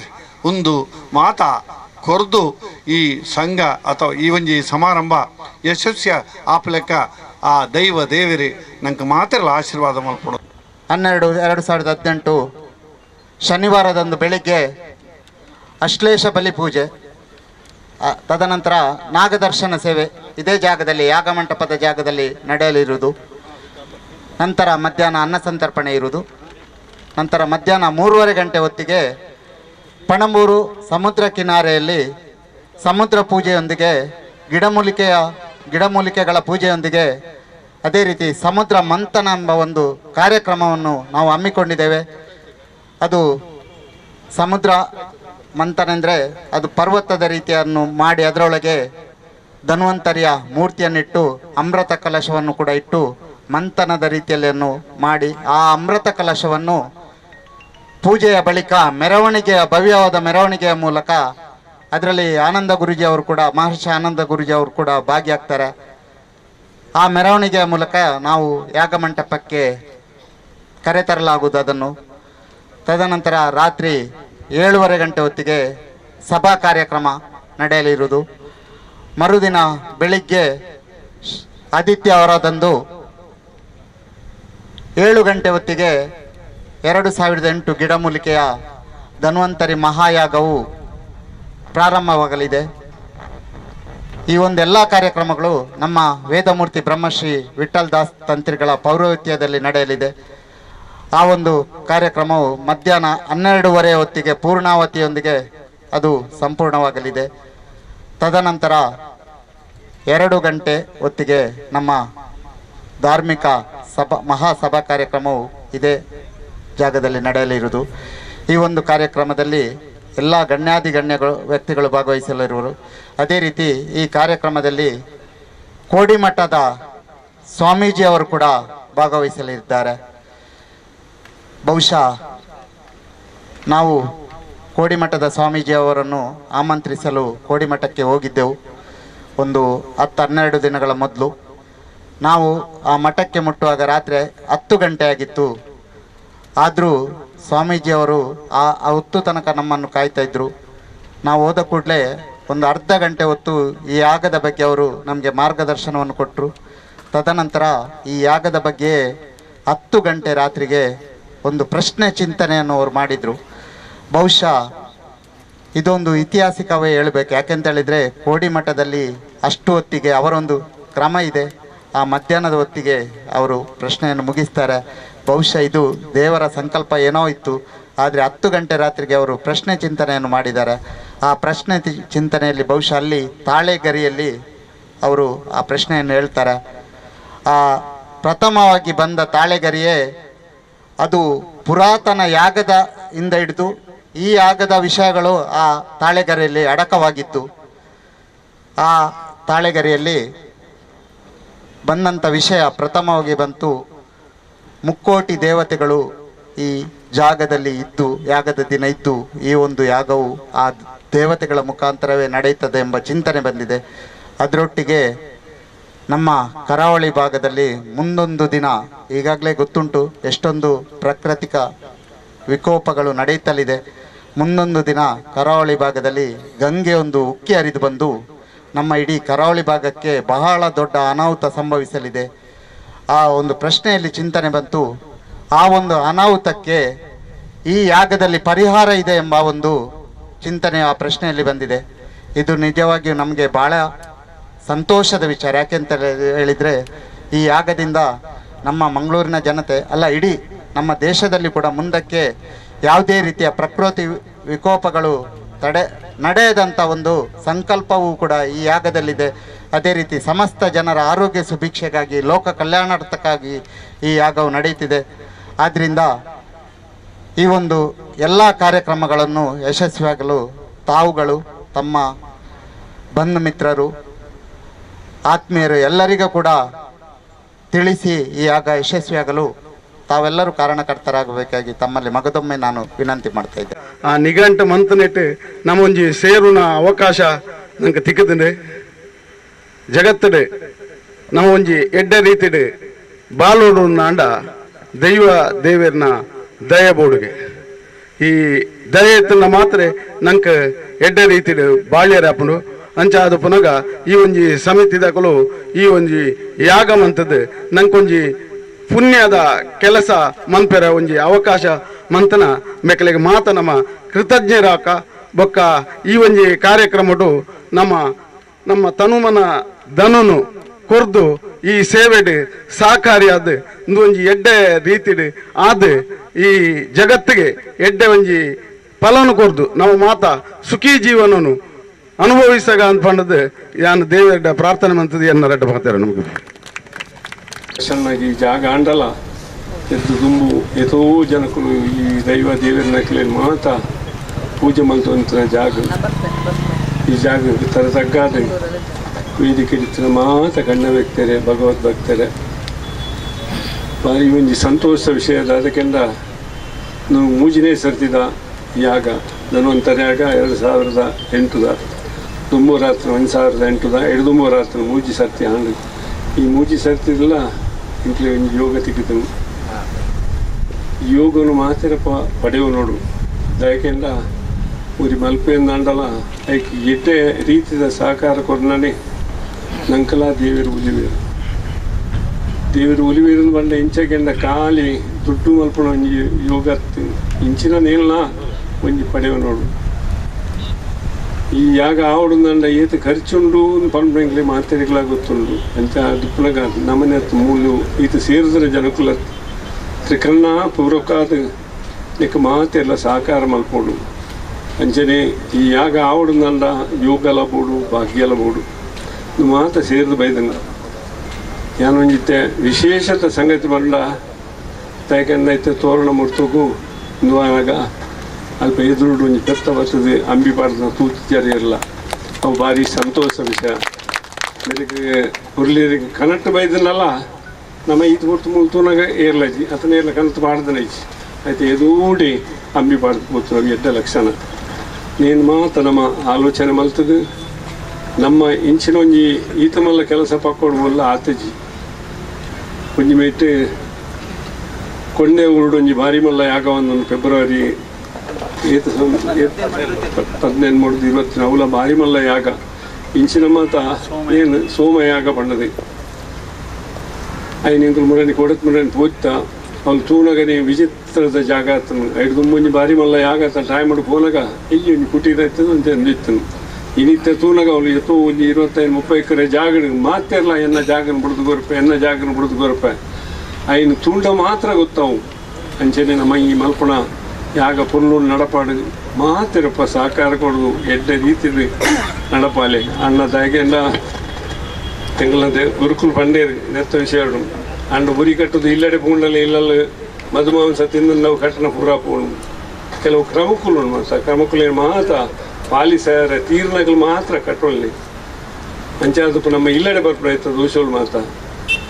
ಒಂದು ಮಾತ ಕೊರ್ದು ಈ ಸಂಘ ಅಥವಾ ಈ ಒಂಜಿ ಸಮಾರಂಭ ಯಶಸ್ವಿಯ ಆಪಲೆಕ್ಕ ಆ ದೈವ ದೇವರೇ ನಂಗೆ ಮಾತೆಲ್ಲ ಆಶೀರ್ವಾದ ಮಲ್ಪಡು. 12/2018 ಶನಿವಾರದಂದು ಬೆಳಿಗ್ಗೆ ಅಶ್ಲೇಷ ಬಲಿ ಪೂಜೆ, ತದನಂತರ ನಾಗದರ್ಶನ ಸೇವೆ ಇದೇ ಜಾಗದಲ್ಲಿ ಯಾಗಮಂಟಪದ ಜಾಗದಲ್ಲಿ ನಡೆಯಲಿರುವುದು. ನಂತರ ಮಧ್ಯಾಹ್ನ ಅನ್ನ ಸಂತರ್ಪಣೆ ಇರುವುದು. ನಂತರ ಮಧ್ಯಾಹ್ನ 3:30 ಗಂಟೆ ಹೊತ್ತಿಗೆ ಪಣಂಬೂರು ಸಮುದ್ರ ಕಿನಾರೆಯಲ್ಲಿ ಸಮುದ್ರ ಪೂಜೆಯೊಂದಿಗೆ ಗಿಡಮೂಲಿಕೆಗಳ ಪೂಜೆಯೊಂದಿಗೆ ಅದೇ ರೀತಿ ಸಮುದ್ರ ಮಂಥನ ಎಂಬ ಒಂದು ಕಾರ್ಯಕ್ರಮವನ್ನು ನಾವು ಹಮ್ಮಿಕೊಂಡಿದ್ದೇವೆ. ಅದು ಸಮುದ್ರ ಮಂಥನ ಅಂದರೆ ಅದು ಪರ್ವತದ ರೀತಿಯನ್ನು ಮಾಡಿ ಅದರೊಳಗೆ ಧನ್ವಂತರಿಯ ಮೂರ್ತಿಯನ್ನಿಟ್ಟು ಅಮೃತ ಕಲಶವನ್ನು ಕೂಡ ಇಟ್ಟು ಮಂಥನದ ರೀತಿಯಲ್ಲಿಯನ್ನು ಮಾಡಿ ಆ ಅಮೃತ ಕಲಶವನ್ನು ಪೂಜೆಯ ಬಳಿಕ ಭವ್ಯವಾದ ಮೆರವಣಿಗೆಯ ಮೂಲಕ ಅದರಲ್ಲಿ ಆನಂದ ಗುರೂಜಿ ಅವರು ಕೂಡ ಮಹರ್ಷಿ ಆನಂದ ಗುರೂಜಿ ಅವರು ಕೂಡ ಭಾಗಿಯಾಗ್ತಾರೆ. ಆ ಮೆರವಣಿಗೆಯ ಮೂಲಕ ನಾವು ಯಾಗಮಂಟಪಕ್ಕೆ ಕರೆತರಲಾಗುವುದು ಅದನ್ನು. ತದನಂತರ ರಾತ್ರಿ 7:30 ಗಂಟೆ ಹೊತ್ತಿಗೆ ಸಭಾ ಕಾರ್ಯಕ್ರಮ ನಡೆಯಲಿರುವುದು. ಮರುದಿನ ಬೆಳಿಗ್ಗೆ ಆದಿತ್ಯವಾರದಂದು 7 ಗಂಟೆ ಹೊತ್ತಿಗೆ 2008 ಗಿಡಮೂಲಿಕೆಯ ಧನ್ವಂತರಿ ಮಹಾಯಾಗವು ಪ್ರಾರಂಭವಾಗಲಿದೆ. ಈ ಒಂದೆಲ್ಲ ಕಾರ್ಯಕ್ರಮಗಳು ನಮ್ಮ ವೇದಮೂರ್ತಿ ಬ್ರಹ್ಮಶ್ರೀ ವಿಠ್ಠಲ್ ದಾಸ್ ತಂತ್ರಿಗಳ ಪೌರೋಹಿತ್ಯದಲ್ಲಿ ನಡೆಯಲಿದೆ. ಆ ಒಂದು ಕಾರ್ಯಕ್ರಮವು ಮಧ್ಯಾಹ್ನ 12:30 ಹೊತ್ತಿಗೆ ಪೂರ್ಣಾವತಿಯೊಂದಿಗೆ ಅದು ಸಂಪೂರ್ಣವಾಗಲಿದೆ. ತದನಂತರ 2 ಗಂಟೆ ಹೊತ್ತಿಗೆ ನಮ್ಮ ಧಾರ್ಮಿಕ ಮಹಾಸಭಾ ಕಾರ್ಯಕ್ರಮವು ಇದೇ ಜಾಗದಲ್ಲಿ ನಡೆಯಲಿರುವುದು. ಈ ಒಂದು ಕಾರ್ಯಕ್ರಮದಲ್ಲಿ ಎಲ್ಲ ಗಣ್ಯ ವ್ಯಕ್ತಿಗಳು ಭಾಗವಹಿಸಲಿರುವರು. ಅದೇ ರೀತಿ ಈ ಕಾರ್ಯಕ್ರಮದಲ್ಲಿ ಕೋಡಿಮಠದ ಸ್ವಾಮೀಜಿಯವರು ಕೂಡ ಭಾಗವಹಿಸಲಿದ್ದಾರೆ. ಬಹುಶಃ ನಾವು ಕೋಡಿಮಠದ ಸ್ವಾಮೀಜಿಯವರನ್ನು ಆಮಂತ್ರಿಸಲು ಕೋಡಿಮಠಕ್ಕೆ ಹೋಗಿದ್ದೆವು ಒಂದು 10-12 ದಿನಗಳ ಮೊದಲು. ನಾವು ಆ ಮಠಕ್ಕೆ ಮುಟ್ಟುವಾಗ ರಾತ್ರಿ 10 ಗಂಟೆ ಆಗಿತ್ತು. ಆದರೂ ಸ್ವಾಮೀಜಿಯವರು ಆ ಹೊತ್ತು ತನಕ ನಮ್ಮನ್ನು ಕಾಯ್ತಾ ಇದ್ದರು. ನಾವು ಹೋದ ಕೂಡಲೇ ಒಂದು ಅರ್ಧ ಗಂಟೆ ಹೊತ್ತು ಈ ಯಾಗದ ಬಗ್ಗೆ ಅವರು ನಮಗೆ ಮಾರ್ಗದರ್ಶನವನ್ನು ಕೊಟ್ಟರು. ತದನಂತರ ಈ ಯಾಗದ ಬಗ್ಗೆ 10 ಗಂಟೆ ರಾತ್ರಿಗೆ ಒಂದು ಪ್ರಶ್ನೆ ಚಿಂತನೆಯನ್ನು ಅವರು ಮಾಡಿದರು. ಬಹುಶಃ ಇದೊಂದು ಐತಿಹಾಸಿಕವೇ ಹೇಳಬೇಕು. ಯಾಕೆಂತೇಳಿದರೆ ಕೋಡಿಮಠದಲ್ಲಿ ಅಷ್ಟು ಹೊತ್ತಿಗೆ ಅವರೊಂದು ಕ್ರಮ ಇದೆ. ಆ ಮಧ್ಯಾಹ್ನದ ಹೊತ್ತಿಗೆ ಅವರು ಪ್ರಶ್ನೆಯನ್ನು ಮುಗಿಸ್ತಾರೆ. ಬಹುಶಃ ಇದು ದೇವರ ಸಂಕಲ್ಪ ಏನೋ ಇತ್ತು. ಆದರೆ 10 ಗಂಟೆ ರಾತ್ರಿಗೆ ಅವರು ಪ್ರಶ್ನೆ ಚಿಂತನೆಯನ್ನು ಮಾಡಿದ್ದಾರೆ. ಆ ಪ್ರಶ್ನೆ ಚಿಂತನೆಯಲ್ಲಿ ಬಹುಶಃ ಅಲ್ಲಿ ತಾಳೆಗರಿಯಲ್ಲಿ ಅವರು ಆ ಪ್ರಶ್ನೆಯನ್ನು ಹೇಳ್ತಾರೆ. ಆ ಪ್ರಥಮವಾಗಿ ಬಂದ ತಾಳೆಗರಿಯೇ ಅದು ಪುರಾತನ ಯಾಗದ ಇಂದ ಹಿಡಿದು ಈ ಯಾಗದ ವಿಷಯಗಳು ಆ ತಾಳೆಗರಿಯಲ್ಲಿ ಅಡಕವಾಗಿತ್ತು. ಆ ತಾಳೆಗರಿಯಲ್ಲಿ ಬಂದಂಥ ವಿಷಯ ಪ್ರಥಮವಾಗಿ ಬಂತು. 3 ಕೋಟಿ ದೇವತೆಗಳು ಈ ಜಾಗದಲ್ಲಿ ಇದ್ದು ಯಾಗದ ದಿನ ಇದ್ದು ಈ ಒಂದು ಯಾಗವು ಆ ದೇವತೆಗಳ ಮುಖಾಂತರವೇ ನಡೆಯುತ್ತದೆ ಎಂಬ ಚಿಂತನೆ ಬಂದಿದೆ. ಅದರೊಟ್ಟಿಗೆ ನಮ್ಮ ಕರಾವಳಿ ಭಾಗದಲ್ಲಿ ಮುಂದೊಂದು ದಿನ ಈಗಾಗಲೇ ಗೊತ್ತುಂಟು ಎಷ್ಟೊಂದು ಪ್ರಾಕೃತಿಕ ವಿಕೋಪಗಳು ನಡೆಯುತ್ತಲಿದೆ. ಮುಂದೊಂದು ದಿನ ಕರಾವಳಿ ಭಾಗದಲ್ಲಿ ಗಂಗೆ ಒಂದು ಉಕ್ಕಿ ಹರಿದು ಬಂದು ನಮ್ಮ ಇಡೀ ಕರಾವಳಿ ಭಾಗಕ್ಕೆ ಬಹಳ ದೊಡ್ಡ ಅನಾಹುತ ಸಂಭವಿಸಲಿದೆ. ಆ ಒಂದು ಪ್ರಶ್ನೆಯಲ್ಲಿ ಚಿಂತನೆ ಬಂತು. ಆ ಒಂದು ಅನಾಹುತಕ್ಕೆ ಈ ಯಾಗದಲ್ಲಿ ಪರಿಹಾರ ಇದೆ ಎಂಬ ಒಂದು ಚಿಂತನೆ ಆ ಪ್ರಶ್ನೆಯಲ್ಲಿ ಬಂದಿದೆ. ಇದು ನಿಜವಾಗಿಯೂ ನಮಗೆ ಭಾಳ ಸಂತೋಷದ ವಿಚಾರ. ಯಾಕೆಂತ ಹೇಳಿದರೆ ಈ ಯಾಗದಿಂದ ನಮ್ಮ ಮಂಗಳೂರಿನ ಜನತೆ ಅಲ್ಲ ಇಡೀ ನಮ್ಮ ದೇಶದಲ್ಲಿ ಕೂಡ ಮುಂದಕ್ಕೆ ಯಾವುದೇ ರೀತಿಯ ಪ್ರಕೃತಿ ವಿಕೋಪಗಳು ನಡೆಯದಂಥ ಒಂದು ಸಂಕಲ್ಪವೂ ಕೂಡ ಈ ಯಾಗದಲ್ಲಿದೆ. ಅದೇ ರೀತಿ ಸಮಸ್ತ ಜನರ ಆರೋಗ್ಯ ಸುಭಿಕ್ಷೆಗಾಗಿ ಲೋಕ ಕಲ್ಯಾಣಾರ್ಥಕ್ಕಾಗಿ ಈ ಯಾಗವು ನಡೆಯುತ್ತಿದೆ. ಆದ್ದರಿಂದ ಈ ಒಂದು ಎಲ್ಲ ಕಾರ್ಯಕ್ರಮಗಳನ್ನು ಯಶಸ್ವಿಯಾಗಲು ತಾವುಗಳು ತಮ್ಮ ಬಂಧು ಮಿತ್ರರು ಆತ್ಮೀಯರು ಎಲ್ಲರಿಗೂ ಕೂಡ ತಿಳಿಸಿ ಈ ಯಾಗ ಯಶಸ್ವಿಯಾಗಲು ತಾವೆಲ್ಲರೂ ಕಾರಣಕರ್ತರಾಗಬೇಕಾಗಿ ತಮ್ಮಲ್ಲಿ ಮಗದೊಮ್ಮೆ ನಾನು ವಿನಂತಿ ಮಾಡ್ತಾ ಇದ್ದೆ. ಆ ನಿಘಂಟು ಮಂತನೆಟ್ಟು ನಮ್ಮ ಒಂಜಿ ಸೇರುನ ಅವಕಾಶ ನಂಗೆ ತಿಕ್ಕದಂಡೆ ಜಗತ್ತಡೆ ನಮ್ಮ ಒಂಜಿ ಎಡ್ಡ ರೀತಿಡ್ ಬಾಲೋಡು ನಾಂಡ ದೈವ ದೇವರನ ದಯ ಬೋಡುಗೆ ಈ ದಯ ಎತ್ತನ ಮಾತ್ರ ನಂಗೆ ಎಡ್ಡ ರೀತಿಡ್ ಬಾಳ್ಯರಾಪುಂಡು ಅಂಚ ಅದು ಪುನಗ ಈ ಒಂಜಿ ಸಮಿತಿದಾಗಲು ಈ ಒಂಜಿ ಯಾಗ ಮಂತದ್ದು ನಂಗೊಂಜಿ ಪುಣ್ಯದ ಕೆಲಸ ಮನ್ಪೆರ ಒಂಜಿ ಅವಕಾಶ ಮಂತನ ಮೆಕ್ಕಲಿಗೆ ಮಾತ ನಮ್ಮ ಕೃತಜ್ಞರಾಕ ಬೊಕ್ಕ ಈ ಒಂಜಿ ಕಾರ್ಯಕ್ರಮಡು ನಮ್ಮ ತನುಮನ ದನನು ಕೊರ್ದು ಈ ಸೇವೆಡ್ ಸಹಕಾರಿಯಾದ ಒಂಜಿ ಎಡ್ಡೆ ರೀತಿಡ್ ಆದ ಈ ಜಗತ್ತಿಗೆ ಎಡ್ಡೆ ಒಂಜಿ ಫಲನು ಕೊರ್ದು ನಾವು ಮಾತ ಸುಖಿ ಜೀವನನು ಅನುಭವಿಸಾಗ ಅನ್ಪಂಡದು ಯಾನು ದೇವರ ಪ್ರಾರ್ಥನೆ ಮಂತದ್ದು ಎನ್ನ ರೆಡ್ಡ ಬರ್ತಾರೆ ನಮಗೆ ಚೆನ್ನಾಗಿ ಜಾಗ ಅಂಡಲ ಎದ್ದು ದುಂಬು ಎಷ್ಟೋ ಜನಕ್ಕೂ ಈ ದೈವ ದೇವರನ್ನ ಮಾತ ಪೂಜೆ ಮಲ್ತುವಂತ ಜಾಗ ಈ ಜಾಗ ತರ ತಗ್ಗಾದ ವೇದಿಕೆ ಮಾತ ಗಣ್ಯ ವ್ಯಕ್ತರೆ ಭಗವದ್ ಭಕ್ತರೆ ಬಾರಿ ಒಂಜಿ ಸಂತೋಷ ವಿಷಯದ ಅದಕ್ಕೆಂದ ನಾವು ಮೂಜಿನೇ ಸರ್ತಿದ ಯಾಗ ಧನ್ವಂತರಿ ಯಾಗ 2008 ದುಂಬೂರಾತ್ರ 1008 ಎಡದುಂಬೂರಾತ್ರ ಮೂಜಿ ಸರ್ತಿ ಆಂಡು ಈ ಮೂಜಿ ಸರ್ತಿಲ್ಲ ಇಂಟ್ಲಿ ಒಂದು ಯೋಗ ತೆಗೆದು ಯೋಗನು ಮಾತ್ರ ಪಡೆಯುವ ನೋಡು ಯಾಕೆಂದ ಊರಿ ಮಲ್ಪೆಯಿಂದ ಅಂಡಲ ಅದಕ್ಕೆ ಎಡ್ಡೆ ರೀತಿಯ ಸಹಕಾರ ಕೊಡನೇ ನಂಕಲ ದೇವರು ಉಲಿವೇರು ಬಂದ ಇಂಚಕೆಂದ ಖಾಲಿ ದುಡ್ಡು ಮಲ್ಪಣ ಒಂಜಿ ಯೋಗ ಇಂಚಿನ ನೀಲ್ನ ಒಂಜಿ ಪಡೆಯುವ ನೋಡು ಈ ಯಾಗ ಆವಡುಂದಂಡ ಏತು ಖರ್ಚುಂಡು ಪಂಡ್ರೆಂಗ್ಲಿ ಮಾತೆರೆಗಳ ಗೊತ್ತುಂಡು ಅಂಚ ದುಪ್ಪನಗ ನಮ್ಮನೆ ಮೂಲು ಈತ ಸೇರಿದ್ರೆ ಜನಕುಲ ತ್ರಿಕರಣ ಪೂರಕಾದ ನಿಕ್ಕ ಮಾತೆಲ್ಲ ಸಹಕಾರ ಮಲ್ಪೋಡು ಅಂಚನೆ ಈ ಯಾಗ ಆವಡುಂದಂಡ ಯೋಗಲ ಬೋಡು ಭಾಗ್ಯಲ ಬೋಡು ಮಾತ ಸೇರಿದು ಬೈದಂಗ ಯಾನೊಂಜಿತ್ತೆ ವಿಶೇಷತ ಸಂಗತಿ ಬಂಡ ಯಾಕೆಂದ ಇತ್ತೆ ತೋರಣ ಮುರ್ತಗೂ ನುವಾನಾಗ ಅಲ್ಪ ಎದುರುಡು ಒಂಜಿ ಪೆತ್ತ ಬರ್ತದೆ ಅಂಬಿ ಪಾಡ್ದ ತೂತಿಚಾರಿ ಇರಲ್ಲ ಅವು ಭಾರಿ ಸಂತೋಷ ವಿಷಯ ಬೆಳಗ್ಗೆ ಹುರ್ಲಿರಿಗೆ ಕನಟ್ಟು ಬೈದನಲ್ಲ ನಮ್ಮ ಈತ ಮುರ್ತು ಮುಲ್ತೂನಾಗ ಏರ್ಲಜಿ ಅತನ ಏರ್ಲ ಕನತ್ತು ಪಾಡ್ದನೈಜಿ ಆಯ್ತು ಎದೂಡಿ ಅಂಬಿ ಪಾಡ್ದು ಮುತ್ತು ನಾವು ಎಡ್ಡ ಲಕ್ಷಣ ನೀನು ಮಾತ ನಮ್ಮ ಆಲೋಚನೆ ಮಲ್ತದು ನಮ್ಮ ಇಂಚಿನ ಒಂಜಿ ಈತ ಮಲ್ಲ ಕೆಲಸ ಪಕ್ಕೊಡ್ಬಲ್ಲ ಆತಜಿ ಒಂಜಿ ಮೇಟ್ ಕೊಂಡೆ ಊರುಡು ಒಂಜಿ ಭಾರಿ ಮಲ್ಲ ಯಾಗ ಒಂದು ಫೆಬ್ರವರಿ 18 ಅವಲ ಭಾರಿ ಮಲ್ಲ ಯಾಗ ಇಂಚಿನ ಮಾತ ಏನು ಸೋಮ ಯಾಗ ಪಂಡದೆ ಐನಿಂಕಲು ಮುರನಿ ಕೊಡತ್ ಮುರನಿ ಪೋಯ್ತಾ ಅವ್ನು ತೂನಗನೆ ವಿಚಿತ್ರದ ಜಾಗ ಆತನು ಐದು ಮುಂಜಿ ಭಾರಿ ಮಲ್ಲ ಯಾಗ ಟೈಮ್ ಮಾಡಿ ಪೋನಾಗ ಇಲ್ಲಿ ಒಂದು ಕುಟೀರ ಇರ್ತದೆ ಅಂತ ಅಂದಿತ್ತನು ಇನ್ನಿತ್ತ ತೂನಗ ಅವಳು ಎತ್ತೋ ಒಂದು 25-30 ಎಕರೆ ಜಾಗ ಮಾತಿರಲ್ಲ ಎನ್ನ ಜಾಗನ ಬಿಡ್ದು ಗೊರಪೆ ಎನ್ನ ಜಾಗನ ಬಿಡ್ದು ಗೊರಪೆ ಐನು ತುಂಡ ಮಾತ್ರ ಗೊತ್ತಾವು ಅಂಚನೆ ನಮ್ಮ ಈ ಮಲ್ಪಣ ಯಾಗ ಪುರ್ನೂರು ನಡಪಾಡು ಮಾತಿರಪ್ಪ ಸಹಕಾರ ಕೊಡು ಎಡ್ಡ ರೀತಿ ನಡಪಾಲೆ ಅಣ್ಣದಾಗೆಲ್ಲ ತಿಂಗಳದ ಗುರುಕುಲ್ ಪಂಡೇರು ನೆತ್ತ ವಿಷಯ ಅಂಡು ಬುರಿ ಕಟ್ಟುದು ಇಲ್ಲಡೆ ಪೂಂಡಲ್ಲಿ ಇಲ್ಲಲ್ಲ ಮಧುಮಾಂಸ ತಿಂದು ನಾವು ಕಟ್ಟಣ ಪೂರ ಪೋಣು ಕೆಲವು ಕ್ರಮಕ್ಕುಲು ಮಾತ ಕ್ರಮಕ್ಕುಲೇನು ಮಾತ ಪಾಲಿಸಾರ ತೀರ್ನಗಳು ಮಾತ್ರ ಕಟ್ಟೊಳ್ಳಿ ಅಂಚಾದಪ್ಪ ನಮ್ಮ ಇಲ್ಲಡೆ ಬರ್ಬಿಡಾಯ್ತು ದೋಷಗಳು ಮಾತ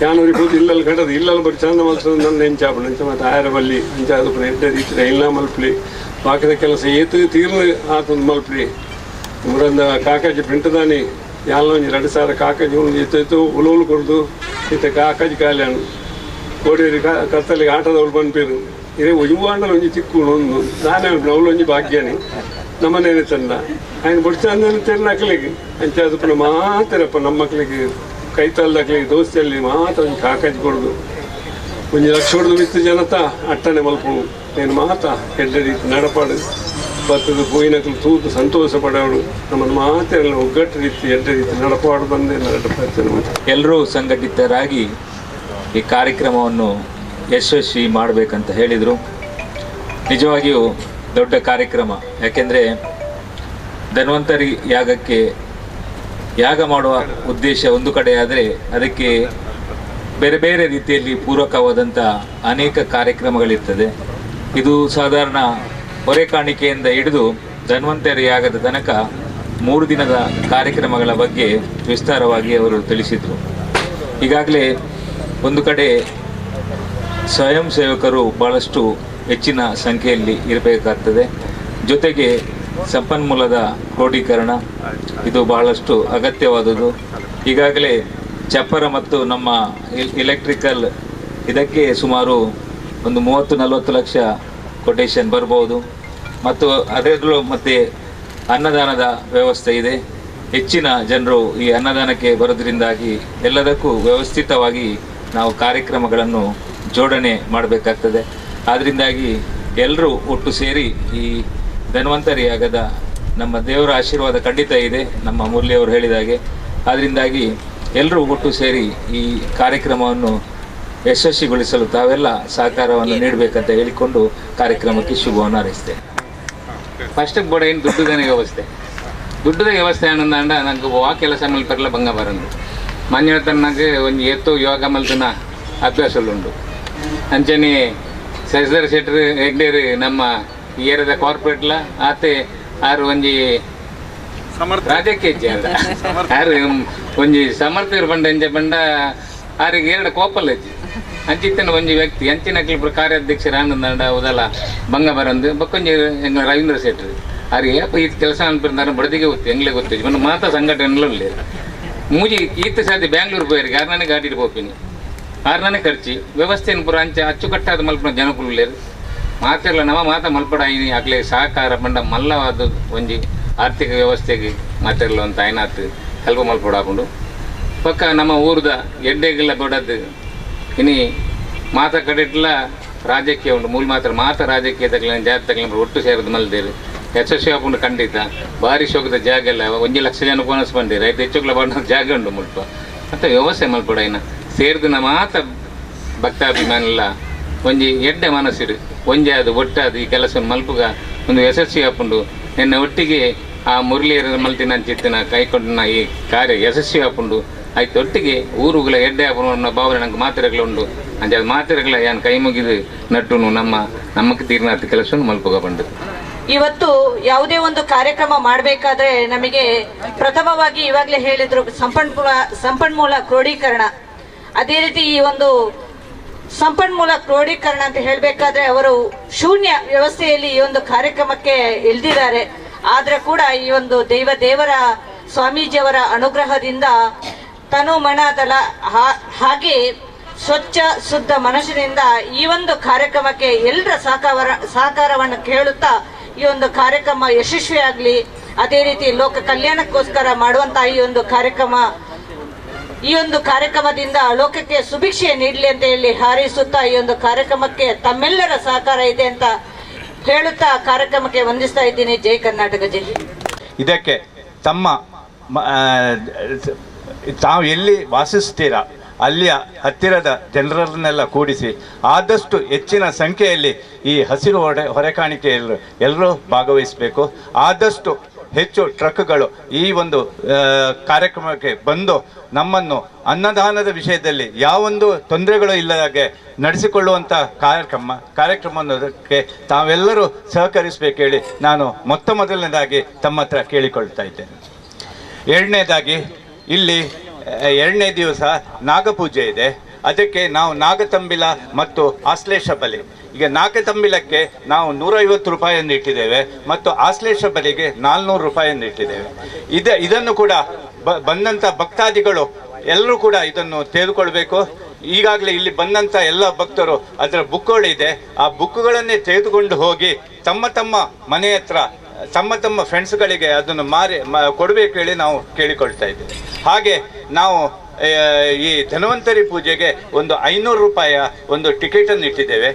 ಯಾನೂರಿಗೆ ಹೋಗಿ ಇಲ್ಲಲ್ಲಿ ಕಟ್ಟದು ಇಲ್ಲಲ್ಲಿ ಬರೀ ಚಂದ ಮಲ್ಸೋದು ನನ್ನ ಹೆಂಚಾಪಣ ಅಂಚ ಮತ್ತು ಆಯರ ಬಲ್ಲಿ ಅಂಚಾದಪ್ಪ ಎಡ್ಡ ರೀತಿ ಇಲ್ಲ ಮಲ್ಪಲಿ ಬಾಕಿದ ಕೆಲಸ ಏತು ತೀರ್ನ ಆತಂದು ಮಲ್ಪಲಿ ಮುರಂದ ಕಾಕಾಜಿ ಪಿಂಟದಾನಿ ಯಾಲ ಒಂಜಿ 2,000 ಕಾಕಾಜಿ ಒಂದು ಎತ್ತು ಉಳುವಲು ಕೊಡ್ದು ಈತ ಕಾಕಾಜಿ ಕಾಲಿ ಹಣ್ಣು ಕೋಡೇರಿ ಕತ್ತಲಿಗೆ ಆಟದವ್ರು ಬಂದ್ಪೇರು ಇದೇ ಒಯ್ಯುವಾಂಡಲ್ಲಿ ಒಂಜಿ ಚಿಕ್ಕುಳು ಒಂದು ನಾನೇ ಅವಳು ಒಂಜಿ ಭಾಗ್ಯನಿ ನಮ್ಮನೇನೆ ತಂದ ఆయన ಬಡ್ಸಂದ್ರೆ ತೆರ್ನಾಕ್ಲಿಗೆ ಅಂಚಾದಪ್ಪ ಮಾತ್ರಪ್ಪ ನಮ್ಮ ಮಕ್ಳಿಗೆ ಕೈತಲ್ದಾಕ್ಲಿಗೆ ದೋಸ್ತಿಯಲ್ಲಿ ಮಾತ್ರ ಒಂದು ಕಾಕಾಜಿ ಕೊಡೋದು ಒಂದು ಲಕ್ಷ ಹೊಡೆದು ಬಿತ್ತು ಜನತಾ ಅಟ್ಟನೆ ಮಲ್ಪೋಳು నేను ಮಾತ ಎಡ್ಡ ರೀತಿ ನಡಪಾಡು ಬರ್ತದ ಪೋಯಿನಕ್ಲು ತೂತು ಸಂತೋಷ ಪಡೋಳು ನಮ್ಮನ್ನು ಮಾತ್ರ ಒಗ್ಗಟ್ಟು ರೀತಿ ಎಡ್ಡ ರೀತಿ ನಡಪಾಡು ಬಂದೆ ನಡಪಾಡ್ತೇನೆ. ಎಲ್ಲರೂ ಸಂಘಟಿತರಾಗಿ ಈ ಕಾರ್ಯಕ್ರಮವನ್ನು ಯಶಸ್ವಿ ಮಾಡಬೇಕಂತ ಹೇಳಿದರು. ನಿಜವಾಗಿಯೂ ದೊಡ್ಡ ಕಾರ್ಯಕ್ರಮ. ಯಾಕೆಂದರೆ ಧನ್ವಂತರಿ ಯಾಗಕ್ಕೆ ಯಾಗ ಮಾಡುವ ಉದ್ದೇಶ ಒಂದು ಕಡೆ ಆದರೆ ಅದಕ್ಕೆ ಬೇರೆ ಬೇರೆ ರೀತಿಯಲ್ಲಿ ಪೂರಕವಾದಂಥ ಅನೇಕ ಕಾರ್ಯಕ್ರಮಗಳಿರ್ತದೆ. ಇದು ಸಾಧಾರಣ ಹೊರೆ ಕಾಣಿಕೆಯಿಂದ ಹಿಡಿದು ಧನ್ವಂತರಿ ಯಾಗದ ತನಕ 3 ದಿನದ ಕಾರ್ಯಕ್ರಮಗಳ ಬಗ್ಗೆ ವಿಸ್ತಾರವಾಗಿ ಅವರು ತಿಳಿಸಿದರು. ಈಗಾಗಲೇ ಒಂದು ಕಡೆ ಸ್ವಯಂ ಸೇವಕರು ಭಾಳಷ್ಟು ಹೆಚ್ಚಿನ ಸಂಖ್ಯೆಯಲ್ಲಿ ಇರಬೇಕಾಗ್ತದೆ. ಜೊತೆಗೆ ಸಂಪನ್ಮೂಲದ ಕ್ರೋಢೀಕರಣ ಇದು ಬಹಳಷ್ಟು ಅಗತ್ಯವಾದುದು. ಈಗಾಗಲೇ ಚಪ್ಪರ ಮತ್ತು ನಮ್ಮ ಎಲೆಕ್ಟ್ರಿಕಲ್ ಇದಕ್ಕೆ ಸುಮಾರು ಒಂದು 30-40 ಲಕ್ಷ ಕೊಟೇಶನ್ ಬರ್ಬೋದು. ಮತ್ತು ಅದರಲ್ಲೂ ಮತ್ತು ಅನ್ನದಾನದ ವ್ಯವಸ್ಥೆ ಇದೆ. ಹೆಚ್ಚಿನ ಜನರು ಈ ಅನ್ನದಾನಕ್ಕೆ ಬರೋದ್ರಿಂದಾಗಿ ಎಲ್ಲದಕ್ಕೂ ವ್ಯವಸ್ಥಿತವಾಗಿ ನಾವು ಕಾರ್ಯಕ್ರಮಗಳನ್ನು ಜೋಡಣೆ ಮಾಡಬೇಕಾಗ್ತದೆ. ಆದ್ದರಿಂದಾಗಿ ಎಲ್ಲರೂ ಒಟ್ಟು ಸೇರಿ ಈ ಧನ್ವಂತರಿ ಯಾಗದ ನಮ್ಮ ದೇವರ ಆಶೀರ್ವಾದ ಖಂಡಿತ ಇದೆ, ನಮ್ಮ ಮುರಳಿಯವರು ಹೇಳಿದಾಗೆ. ಆದ್ದರಿಂದಾಗಿ ಎಲ್ಲರೂ ಒಟ್ಟು ಸೇರಿ ಈ ಕಾರ್ಯಕ್ರಮವನ್ನು ಯಶಸ್ವಿಗೊಳಿಸಲು ತಾವೆಲ್ಲ ಸಹಕಾರವನ್ನು ನೀಡಬೇಕಂತ ಹೇಳಿಕೊಂಡು ಕಾರ್ಯಕ್ರಮಕ್ಕೆ ಶುಭವನ್ನು ಹಾರೈಸ್ತೇನೆ. ಫಸ್ಟ್ ಬೋಡ ಏನು ದುಡ್ಡುದನೆ ವ್ಯವಸ್ಥೆ ಅನ್ನಂದ ನಂಗೆ ಆ ಕೆಲಸ ಮಲ್ಪರ್ಲ ಬಂಗ ಬರಂದು ಮಂಜುಳ ತನ್ನಗೆ ಒಂದು ಎತ್ತು ಯೋಗ ಮಲ್ತನ ಅಭ್ಯಾಸలుండు ಅಂಚನೆ ಶಶಿಧರ್ ಶೆಟ್ಟರ್ ಹೆಗ್ಡೇರು ನಮ್ಮ ಏರಿಯಾದ ಕಾರ್ಪೊರೇಟ್ಲ ಆತೆ ಆರು ಒಂಜಿ ರಾಜಕೀಯ ಆರು ಒಂಜಿ ಸಮರ್ಥರು ಬಂಡ ಎಂಜ ಬಂಡ ಆರಿಗೆ 2 ಕೋಪಲ್ ಅಜ್ಜಿ ಅಂಚಿತ್ತನ ಒಂಜಿ ವ್ಯಕ್ತಿ ಅಂಚಿನಕ್ಲಿ ಕಾರ್ಯಾಧ್ಯಕ್ಷರ ಆನಂದ ಉದಲ ಬಂಗ ಬರಂದು ಬಕ್ಕೊಂಜಿ ಎಂಗ್ಲ ರವೀಂದ್ರ ಶೆಟ್ಟರ್ ಆರಿಗೆ ಈ ಕೆಲಸ ಅನ್ಪಿರ್ತಾರೆ ಬಡದಿಗೆ ಗೊತ್ತು ಎಂಗ್ಲೇ ಗೊತ್ತು మన ಮಾತ ಸಂಘಟನೆಲ್ಲ ಮೂಜಿ ಈತ ಸಾಧ್ಯ ಬ್ಯಾಂಗ್ಳೂರು పోయారు ಆರ್ನಾನೆ ಗಾಡಿ పోಪಿನಿ ಆರ್ನಾನೆ ಖರ್ಚಿ ವ್ಯವಸ್ಥೆಯನ್ನು ಪುರ ಅಂಚ ಅಚ್ಚುಕಟ್ಟಾದ ಮಲ್ಪನ ಜನಕುಲೇರು ಮಾತಿರಲ್ಲ ನವ ಮಾತ ಮಲ್ಪಡ ಐನಿ ಆಗ್ಲೇ ಸಹಕಾರ ಬಂಡ ಮಲ್ಲವಾದ ಒಂಜಿ ಆರ್ಥಿಕ ವ್ಯವಸ್ಥೆಗೆ ಮಾತಿರಲ್ಲ ಅಂತ ಆಯ್ನಾತ್ ಹೆಲ್ಪ್ ಮಲ್ಪಡ ಹಾಕೊಂಡು ಪಕ್ಕ ನಮ್ಮ ಊರದ ಎಡ್ಡೆಗೆಲ್ಲ ಬಡದು ಇನಿ ಮಾತ ಕಡೆಟ್ಲ ರಾಜಕೀಯ ಉಂಟು ಮೂಲ ಮಾತ ರಾಜಕೀಯ ತಗಲ ಜಾತಿ ತಗಲ ಒಟ್ಟು ಸೇರಿದ ಮಲ್ದೇರು ಯಶಸ್ವಿ ಹಾಕೊಂಡು ಖಂಡಿತ ಭಾರಿ ಶೋಕದ ಜಾಗ ಎಲ್ಲ 1 ಲಕ್ಷ ಜನ ಬೋನಸ್ ಬಂದಿರು ಐದು ಹೆಚ್ಚುಗಳ ಬಂದ ಜಾಗ ಉಂಟು ಮುಲ್ಪ ಮತ್ತು ವ್ಯವಸ್ಥೆ ಮಲ್ಪಡ ಇನ್ನ ಸೇರಿದ ಮಾತ ಭಕ್ತಾಭಿಮಾನಿಲ್ಲ ಒಂಜಿ ಎಡ್ಡೆ ಮನಸ್ಸಿರು ಒಂಜಿ ಅದು ಒಟ್ಟಾದ ಈ ಕೆಲಸ ಮಲ್ಪುಗ ಒಂದು ಯಶಸ್ವಿ ಹಾಕೊಂಡು ನಿನ್ನೆ ಒಟ್ಟಿಗೆ ಆ ಮುರಳಿಯರ ಮಲ್ತಿನ ಚಿತ್ತಿನ ಕೈಕೊಂಡ ಈ ಕಾರ್ಯ ಯಶಸ್ವಿ ಹಾಕೊಂಡು ಆಯ್ತು ಒಟ್ಟಿಗೆ ಊರುಗಳ ಎಡ್ಡೆ ಹಾಕೊಂಡು ಭಾವನೆ ನಂಗೆ ಮಾತ್ರೆಗಳುಂಡು ಅಂಚೆ ಅದು ಮಾತ್ರೆಗಳ ಏನು ಕೈ ಮುಗಿದು ನಟ್ಟು ನಮ್ಮಕ್ಕೆ ತೀರ್ನಾಥ ಕೆಲಸ ಮಲ್ಪುಗ ಬಂದು ಇವತ್ತು ಯಾವುದೇ ಒಂದು ಕಾರ್ಯಕ್ರಮ ಮಾಡಬೇಕಾದ್ರೆ ನಮಗೆ ಪ್ರಥಮವಾಗಿ ಇವಾಗಲೇ ಹೇಳಿದ್ರು ಸಂಪನ್ಮೂಲ ಕ್ರೋಢೀಕರಣ. ಅದೇ ರೀತಿ ಈ ಒಂದು ಸಂಪನ್ಮೂಲ ಕ್ರೋಢೀಕರಣ ಅಂತ ಹೇಳಬೇಕಾದ್ರೆ ಅವರು ಶೂನ್ಯ ವ್ಯವಸ್ಥೆಯಲ್ಲಿ ಈ ಒಂದು ಕಾರ್ಯಕ್ರಮಕ್ಕೆ ಇಳಿದಿದ್ದಾರೆ. ಆದ್ರೆ ಕೂಡ ಈ ಒಂದು ದೇವರ ಸ್ವಾಮೀಜಿಯವರ ಅನುಗ್ರಹದಿಂದ ತನು ಮನ ದಲ ಹಾಗೆ ಸ್ವಚ್ಛ ಶುದ್ಧ ಮನಸ್ಸಿನಿಂದ ಈ ಒಂದು ಕಾರ್ಯಕ್ರಮಕ್ಕೆ ಎಲ್ಲರ ಸಹಕಾರವನ್ನು ಕೇಳುತ್ತಾ ಈ ಒಂದು ಕಾರ್ಯಕ್ರಮ ಯಶಸ್ವಿಯಾಗಲಿ. ಅದೇ ರೀತಿ ಲೋಕ ಕಲ್ಯಾಣಕ್ಕೋಸ್ಕರ ಮಾಡುವಂತಹ ಈ ಒಂದು ಕಾರ್ಯಕ್ರಮದಿಂದ ಲೋಕಕ್ಕೆ ಸುಭಿಕ್ಷೆ ನೀಡಲಿ ಅಂತ ಹೇಳಿ ಹಾರೈಸುತ್ತಾ ಈ ಒಂದು ಕಾರ್ಯಕ್ರಮಕ್ಕೆ ತಮ್ಮೆಲ್ಲರ ಸಹಕಾರ ಇದೆ ಅಂತ ಹೇಳುತ್ತಾ ಕಾರ್ಯಕ್ರಮಕ್ಕೆ ವಂದಿಸ್ತಾ ಇದ್ದೀನಿ. ಜೈ ಕರ್ನಾಟಕ ಜೈ. ಇದಕ್ಕೆ ತಮ್ಮ ತಾವು ಎಲ್ಲಿ ವಾಸಿಸ್ತೀರಾ ಅಲ್ಲಿಯ ಹತ್ತಿರದ ಜನರನ್ನೆಲ್ಲ ಕೂಡಿಸಿ ಆದಷ್ಟು ಹೆಚ್ಚಿನ ಸಂಖ್ಯೆಯಲ್ಲಿ ಈ ಹಸಿರು ಹೊರೆಕಾಣಿಕೆ ಎಲ್ಲರೂ ಭಾಗವಹಿಸಬೇಕು. ಆದಷ್ಟು ಹೆಚ್ಚು ಟ್ರಕ್ಗಳು ಈ ಒಂದು ಕಾರ್ಯಕ್ರಮಕ್ಕೆ ಬಂದು ನಮ್ಮನ್ನು ಅನ್ನದಾನದ ವಿಷಯದಲ್ಲಿ ಯಾವೊಂದು ತೊಂದರೆಗಳು ಇಲ್ಲದಾಗೆ ನಡೆಸಿಕೊಳ್ಳುವಂಥ ಕಾರ್ಯಕ್ರಮಕ್ಕೆ ತಾವೆಲ್ಲರೂ ಸಹಕರಿಸಬೇಕು ಹೇಳಿ ನಾನು ಮೊದಲನೇದಾಗಿ ತಮ್ಮ ಹತ್ರ ಕೇಳಿಕೊಳ್ತಾ ಇದ್ದೇನೆ. ಎರಡನೇದಾಗಿ ಇಲ್ಲಿ 2ನೇ ದಿವಸ ನಾಗಪೂಜೆ ಇದೆ. ಅದಕ್ಕೆ ನಾವು ನಾಗತಂಬಿಲ ಮತ್ತು ಆಶ್ಲೇಷ ಬಲಿ, ಈಗ ನಾಗತಂಬಿಲಕ್ಕೆ ನಾವು 150 ರೂಪಾಯಿಯನ್ನು ಇಟ್ಟಿದ್ದೇವೆ ಮತ್ತು ಆಶ್ಲೇಷ ಬಲಿಗೆ 400 ರೂಪಾಯಿಯನ್ನು ಇಟ್ಟಿದ್ದೇವೆ. ಇದನ್ನು ಕೂಡ ಬಂದಂಥ ಭಕ್ತಾದಿಗಳು ಎಲ್ಲರೂ ಕೂಡ ಇದನ್ನು ತೆಗೆದುಕೊಳ್ಬೇಕು. ಈಗಾಗಲೇ ಇಲ್ಲಿ ಬಂದಂಥ ಎಲ್ಲ ಭಕ್ತರು ಅದರ ಬುಕ್ಗಳಿದೆ, ಆ ಬುಕ್ಗಳನ್ನೇ ತೆಗೆದುಕೊಂಡು ಹೋಗಿ ತಮ್ಮ ಮನೆ ಹತ್ರ ತಮ್ಮ ಫ್ರೆಂಡ್ಸ್ಗಳಿಗೆ ಅದನ್ನು ಕೊಡಬೇಕು ಹೇಳಿ ನಾವು ಕೇಳಿಕೊಳ್ತಾ ಇದ್ದೇವೆ. ಹಾಗೆ ನಾವು ಈ ಧನ್ವಂತರಿ ಪೂಜೆಗೆ ಒಂದು 500 ರೂಪಾಯಿಯ ಒಂದು ಟಿಕೆಟನ್ನು ಇಟ್ಟಿದ್ದೇವೆ.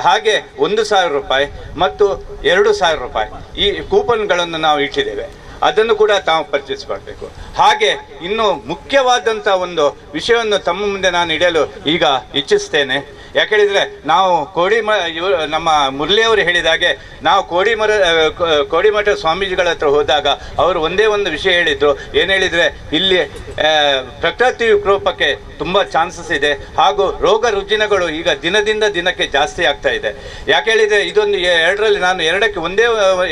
ಹಾಗೆ 1000 ರೂಪಾಯಿ ಮತ್ತು 2000 ರೂಪಾಯಿ ಈ ಕೂಪನ್ಗಳನ್ನು ನಾವು ಇಟ್ಟಿದ್ದೇವೆ. ಅದನ್ನು ಕೂಡ ತಾವು ಪರ್ಚೇಸ್ ಮಾಡಬೇಕು. ಹಾಗೆ ಇನ್ನು ಮುಖ್ಯವಾದಂಥ ಒಂದು ವಿಷಯವನ್ನು ತಮ್ಮ ಮುಂದೆ ನಾನು ಇಡಲು ಈಗ ಇಚ್ಛಿಸ್ತೇನೆ. ಯಾಕೇಳಿದರೆ ನಾವು ನಮ್ಮ ಮುರಳಿಯವರು ಹೇಳಿದಾಗೆ ನಾವು ಕೋಡಿಮಠ ಸ್ವಾಮೀಜಿಗಳ ಹತ್ರ ಹೋದಾಗ ಅವರು ಒಂದೇ ಒಂದು ವಿಷಯ ಹೇಳಿದರು. ಏನು ಹೇಳಿದರೆ, ಇಲ್ಲಿ ಪ್ರಕೃತಿ ವಿಕೋಪಕ್ಕೆ ತುಂಬ ಚಾನ್ಸಸ್ ಇದೆ. ಹಾಗೂ ರೋಗ ರುಜಿನಗಳು ಈಗ ದಿನದಿಂದ ದಿನಕ್ಕೆ ಜಾಸ್ತಿ ಆಗ್ತಾ ಇದೆ. ಯಾಕೆ ಹೇಳಿದರೆ ಇದೊಂದು ಎರಡರಲ್ಲಿ ನಾನು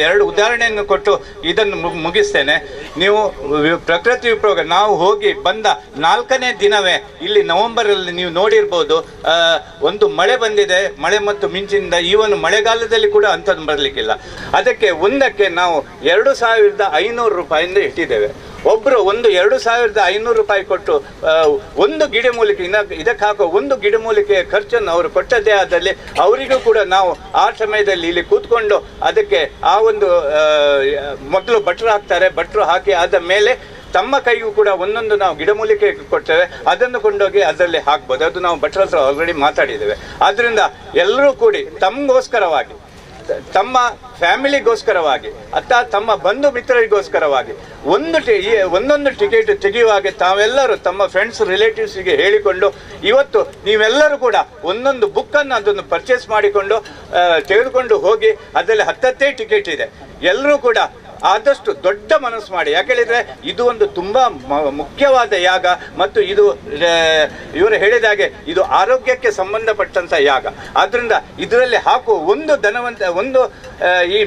ಎರಡು ಉದಾಹರಣೆಯನ್ನು ಕೊಟ್ಟು ಇದನ್ನು ಮುಗಿಸ್ತೇನೆ. ನೀವು ಪ್ರಕೃತಿ ವಿಪ್ರೋಗ ನಾವು ಹೋಗಿ ಬಂದ 4ನೇ ದಿನವೇ ಇಲ್ಲಿ ನವೆಂಬರಲ್ಲಿ ನೀವು ನೋಡಿರ್ಬೋದು, ಒಂದು ಮಳೆ ಬಂದಿದೆ. ಮಳೆ ಮತ್ತು ಮಿಂಚಿನಿಂದ ಈವನ್ ಮಳೆಗಾಲದಲ್ಲಿ ಕೂಡ ಅಂಥದ್ದು ಬರಲಿಕ್ಕಿಲ್ಲ. ಅದಕ್ಕೆ ಒಂದಕ್ಕೆ ನಾವು 2500 ರೂಪಾಯಿಂದ ಇಟ್ಟಿದ್ದೇವೆ. ಒಬ್ಬರು 2500 ರೂಪಾಯಿ ಕೊಟ್ಟು ಒಂದು ಗಿಡಮೂಲಿಕೆ ಇದಕ್ಕೆ ಹಾಕೋ ಒಂದು ಗಿಡಮೂಲಿಕೆಯ ಖರ್ಚನ್ನು ಅವರು ಕೊಟ್ಟದ್ದೇ ಆದಲ್ಲಿ ಅವರಿಗೂ ಕೂಡ ನಾವು ಆ ಸಮಯದಲ್ಲಿ ಇಲ್ಲಿ ಕೂತ್ಕೊಂಡು ಅದಕ್ಕೆ ಆ ಒಂದು ಮೊದಲು ಭಟ್ರು ಹಾಕ್ತಾರೆ. ಭಟ್ರು ಹಾಕಿ ಆದ ಮೇಲೆ ತಮ್ಮ ಕೈಗೂ ಕೂಡ ಒಂದೊಂದು ನಾವು ಗಿಡಮೂಲಿಕೆ ಕೊಡ್ತೇವೆ. ಅದನ್ನು ಕೊಂಡೋಗಿ ಅದರಲ್ಲಿ ಹಾಕ್ಬೋದು. ಅದು ನಾವು ಭಟ್ರ ಹತ್ರ ಆಲ್ರೆಡಿ ಮಾತಾಡಿದ್ದೇವೆ. ಆದ್ದರಿಂದ ಎಲ್ಲರೂ ಕೂಡಿ ತಮಗೋಸ್ಕರವಾಗಿ, ತಮ್ಮ ಫ್ಯಾಮಿಲಿಗೋಸ್ಕರವಾಗಿ ಅಥವಾ ತಮ್ಮ ಬಂಧು ಮಿತ್ರರಿಗೋಸ್ಕರವಾಗಿ ಒಂದೊಂದು ಟಿಕೆಟ್ ತೆಗೆಯುವಾಗ ತಾವೆಲ್ಲರೂ ತಮ್ಮ ಫ್ರೆಂಡ್ಸ್ ರಿಲೇಟಿವ್ಸಿಗೆ ಹೇಳಿಕೊಂಡು ಇವತ್ತು ನೀವೆಲ್ಲರೂ ಕೂಡ ಒಂದೊಂದು ಬುಕ್ಕನ್ನು ಅದನ್ನು ಪರ್ಚೇಸ್ ಮಾಡಿಕೊಂಡು ತೆಗೆದುಕೊಂಡು ಹೋಗಿ ಅದರಲ್ಲಿ 10 ಟಿಕೆಟ್ ಇದೆ. ಎಲ್ಲರೂ ಕೂಡ ಆದಷ್ಟು ದೊಡ್ಡ ಮನಸ್ಸು ಮಾಡಿ. ಯಾಕೇಳಿದರೆ ಇದು ಒಂದು ತುಂಬ ಮುಖ್ಯವಾದ ಯಾಗ ಮತ್ತು ಇದು ಇವರು ಹೇಳಿದಾಗೆ ಇದು ಆರೋಗ್ಯಕ್ಕೆ ಸಂಬಂಧಪಟ್ಟಂಥ ಯಾಗ. ಆದ್ದರಿಂದ ಇದರಲ್ಲಿ ಹಾಕುವ ಒಂದು ಈ